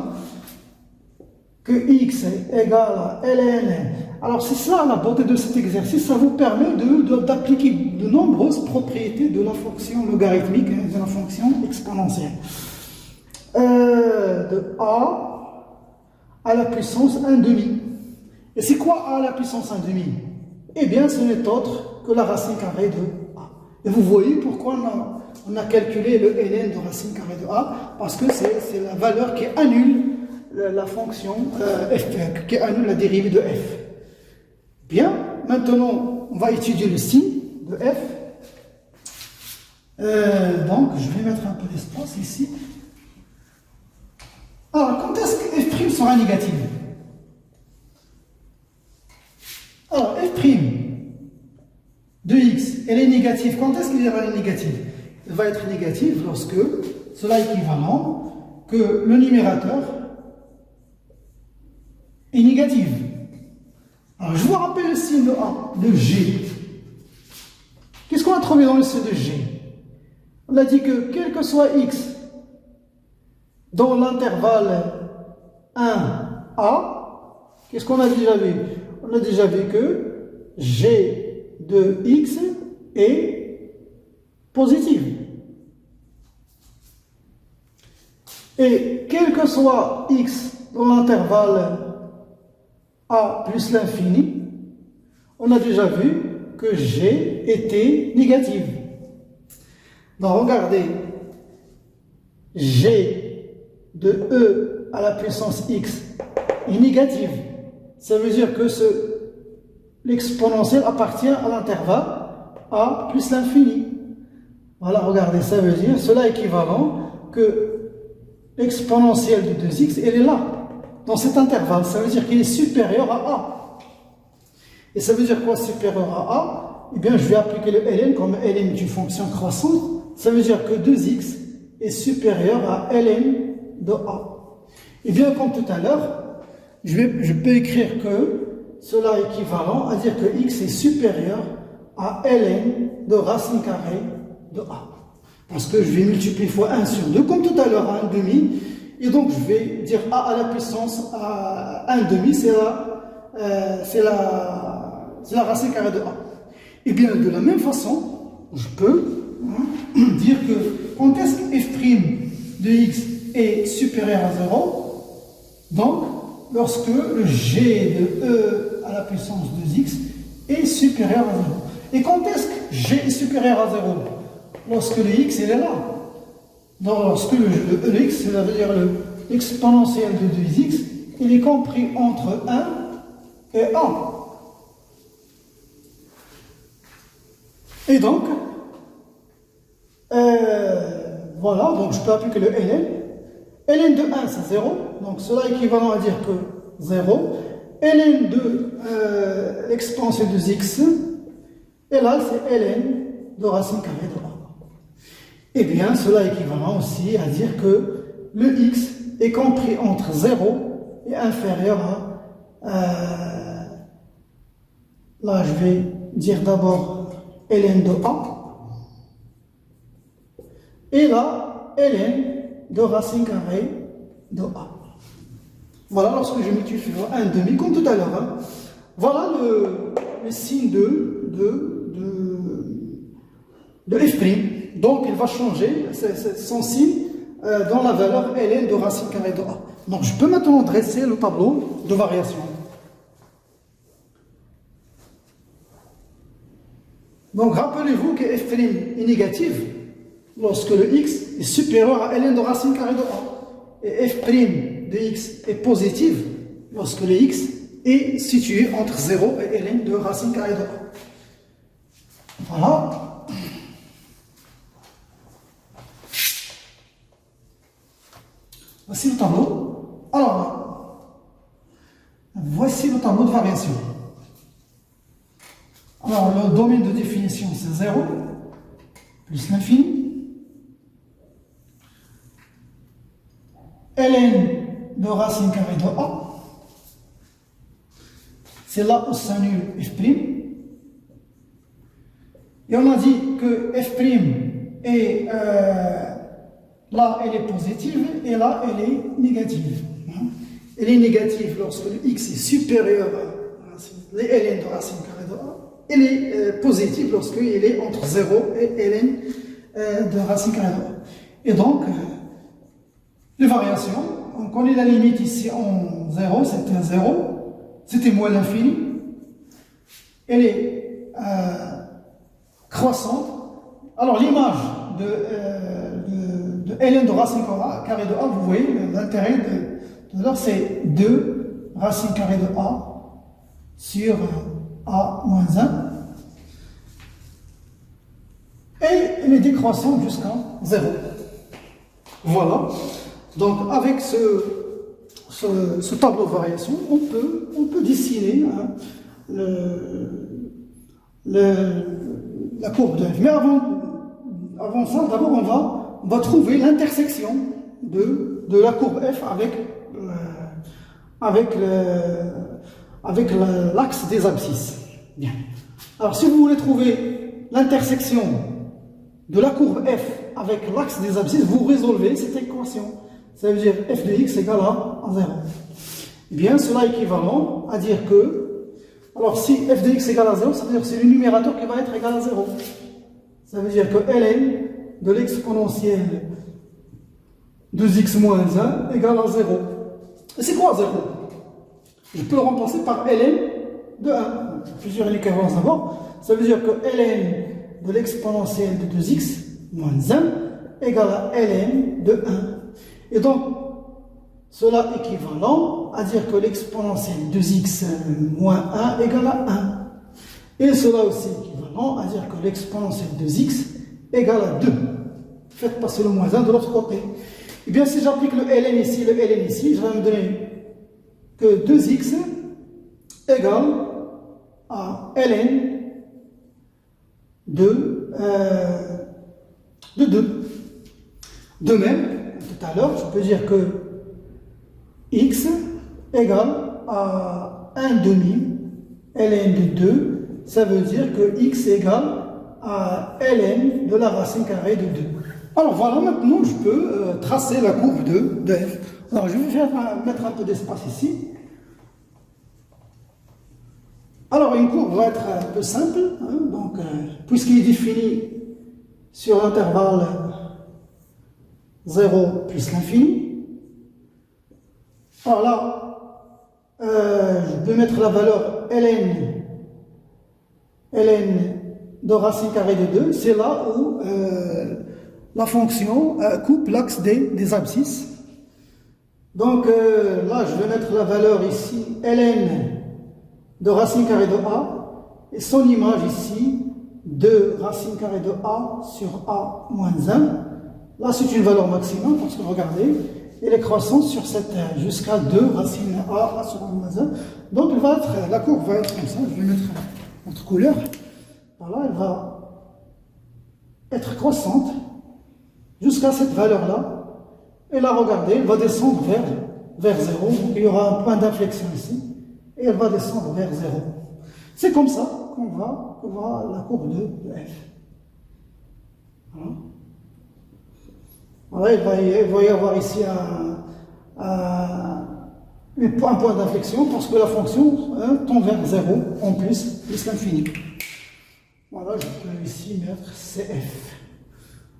que x égale à ln. Alors c'est ça la beauté de cet exercice, ça vous permet d'appliquer de nombreuses propriétés de la fonction logarithmique, de la fonction exponentielle. De a à la puissance 1 demi. Et c'est quoi a à la puissance 1 demi? Eh bien ce n'est autre que la racine carrée de a. Et vous voyez pourquoi on a calculé le ln de racine carrée de a, parce que c'est la valeur qui annule la fonction f, qui annule la dérivée de f. Bien, maintenant on va étudier le signe de f. Donc je vais mettre un peu d'espace ici. Alors, quand est-ce que f' sera négative? de x, elle est négative. Quand est-ce qu'elle est négative? Elle va être négative lorsque cela est équivalent que le numérateur est négatif. Alors, je vous rappelle le signe de A, de G. Qu'est-ce qu'on a trouvé dans le signe de G? On a dit que quel que soit x dans l'intervalle 1A, qu'est-ce qu'on a déjà vu? On a déjà vu que G de x est positif. Et quel que soit x dans l'intervalle A plus l'infini, on a déjà vu que G était négative. Donc regardez, G de E à la puissance x est négative. Ça veut dire que l'exponentielle appartient à l'intervalle A plus l'infini. Voilà, regardez, ça veut dire, cela est équivalent que l'exponentielle de 2x, elle est là, dans cet intervalle. Ça veut dire qu'il est supérieur à A. Et ça veut dire quoi, supérieur à A? Eh bien, je vais appliquer le ln, comme ln est une fonction croissante. Ça veut dire que 2x est supérieur à ln de A. Et bien, comme tout à l'heure, je peux écrire que cela est équivalent à dire que x est supérieur à ln de racine carrée de A. Parce que je vais multiplier fois 1 sur 2, comme tout à l'heure, à 1 demi. Et donc, je vais dire A à la puissance à 1 demi, c'est la racine carrée de A. Et bien, de la même façon, je peux dire que quand est-ce que f' de x est supérieur à 0, donc, lorsque le g de e à la puissance de x est supérieur à 0. Et quand est-ce que g est supérieur à 0? Lorsque le x, il est là. Donc, lorsque le x, ça veut dire l'exponentielle de 2x, il est compris entre 1 et 1. Et donc, voilà, donc je peux appliquer le ln. ln de 1, c'est 0, donc cela est équivalent à dire que 0. ln de l'exponentielle de x, et là, c'est ln de racine carrée de A. Eh bien, cela est équivalent aussi à dire que le x est compris entre 0 et inférieur à... là, je vais dire d'abord ln de A. Et là, ln de racine carrée de A. Voilà, lorsque je multiplie 1 demi, comme tout à l'heure. Hein. Voilà le signe de f'. Donc, il va changer son signe dans la valeur ln de racine carrée de A. Donc, je peux maintenant dresser le tableau de variation. Donc, rappelez-vous que f' est négative lorsque le x est supérieur à ln de racine carrée de A. Et f' de x est positive lorsque le x est situé entre 0 et ln de racine carrée de A. Voilà. Voici le tableau. Alors, voici le tableau de variation. Alors, le domaine de définition, c'est 0 plus l'infini. ln de racine carrée de A, c'est là où s'annule f'. Et on a dit que f' est là, elle est positive et là, elle est négative. Elle est négative lorsque le x est supérieur à ln de racine carrée de A. Elle est positive lorsqu'il est entre 0 et ln de racine carrée de A. Et donc, les variations, on connaît la limite ici en 0, c'était 0, c'était moins l'infini. Elle est croissante. Alors l'image de ln de racine carrée de A, vous voyez, l'intérêt de l'heure, c'est 2 racine carrée de A sur A moins 1. Et elle est décroissante jusqu'à 0. Voilà. Donc, avec ce tableau de variation, on peut dessiner hein, la courbe de f. Mais avant ça, d'abord on va trouver l'intersection de la courbe f avec l'axe des abscisses. Bien. Alors si vous voulez trouver l'intersection de la courbe f avec l'axe des abscisses, vous résolvez cette équation. Ça veut dire f de x égale à 0. Eh bien, cela est équivalent à dire que, alors si f de x égale à 0, ça veut dire que c'est le numérateur qui va être égal à 0. Ça veut dire que ln de l'exponentielle de x moins 1 égale à 0. Et c'est quoi 0? Je peux le remplacer par ln de 1. Plusieurs équivalences d'abord. Ça veut dire que ln de l'exponentielle de 2x moins 1 égale à ln de 1. Et donc, cela est équivalent à dire que l'exponentielle de 2x moins 1 égale à 1. Et cela aussi équivalent à dire que l'exponentielle de x égale à 2. Faites passer le moins 1 de l'autre côté. Et bien, si j'applique le ln ici, je vais me donner que 2x égale à ln de 2. De même, tout à l'heure, je peux dire que x égale à 1 demi ln de 2, ça veut dire que x égale à ln de la racine carrée de 2. Alors voilà, maintenant je peux tracer la courbe de f. Alors je vais mettre un peu d'espace ici. Alors une courbe va être un peu simple, hein, donc puisqu'il est défini sur l'intervalle 0 plus l'infini. Alors là, je peux mettre la valeur ln de racine carrée de 2, c'est là où la fonction coupe l'axe des abscisses. Donc là, je vais mettre la valeur ici, ln de racine carrée de a, et son image ici, de racine carrée de a sur a moins 1. Là, c'est une valeur maximum, parce que regardez, elle est croissante sur cette jusqu'à 2 racine a sur a moins 1. Donc la courbe va être comme ça. Je vais mettre notre couleur. Voilà, elle va être croissante jusqu'à cette valeur-là. Et là, regardez, elle va descendre vers 0. Donc, il y aura un point d'inflexion ici. Et elle va descendre vers 0. C'est comme ça qu'on voit la courbe de f. Voilà. Voilà, il va y avoir ici un point d'inflexion parce que la fonction tend vers 0 en plus l'infini. Voilà, je peux ici mettre CF.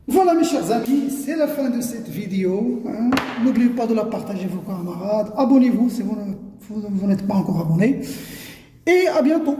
Voilà mes chers amis, c'est la fin de cette vidéo. N'oubliez pas de la partager vos camarades. Abonnez-vous si vous n'êtes pas encore abonné. Et à bientôt.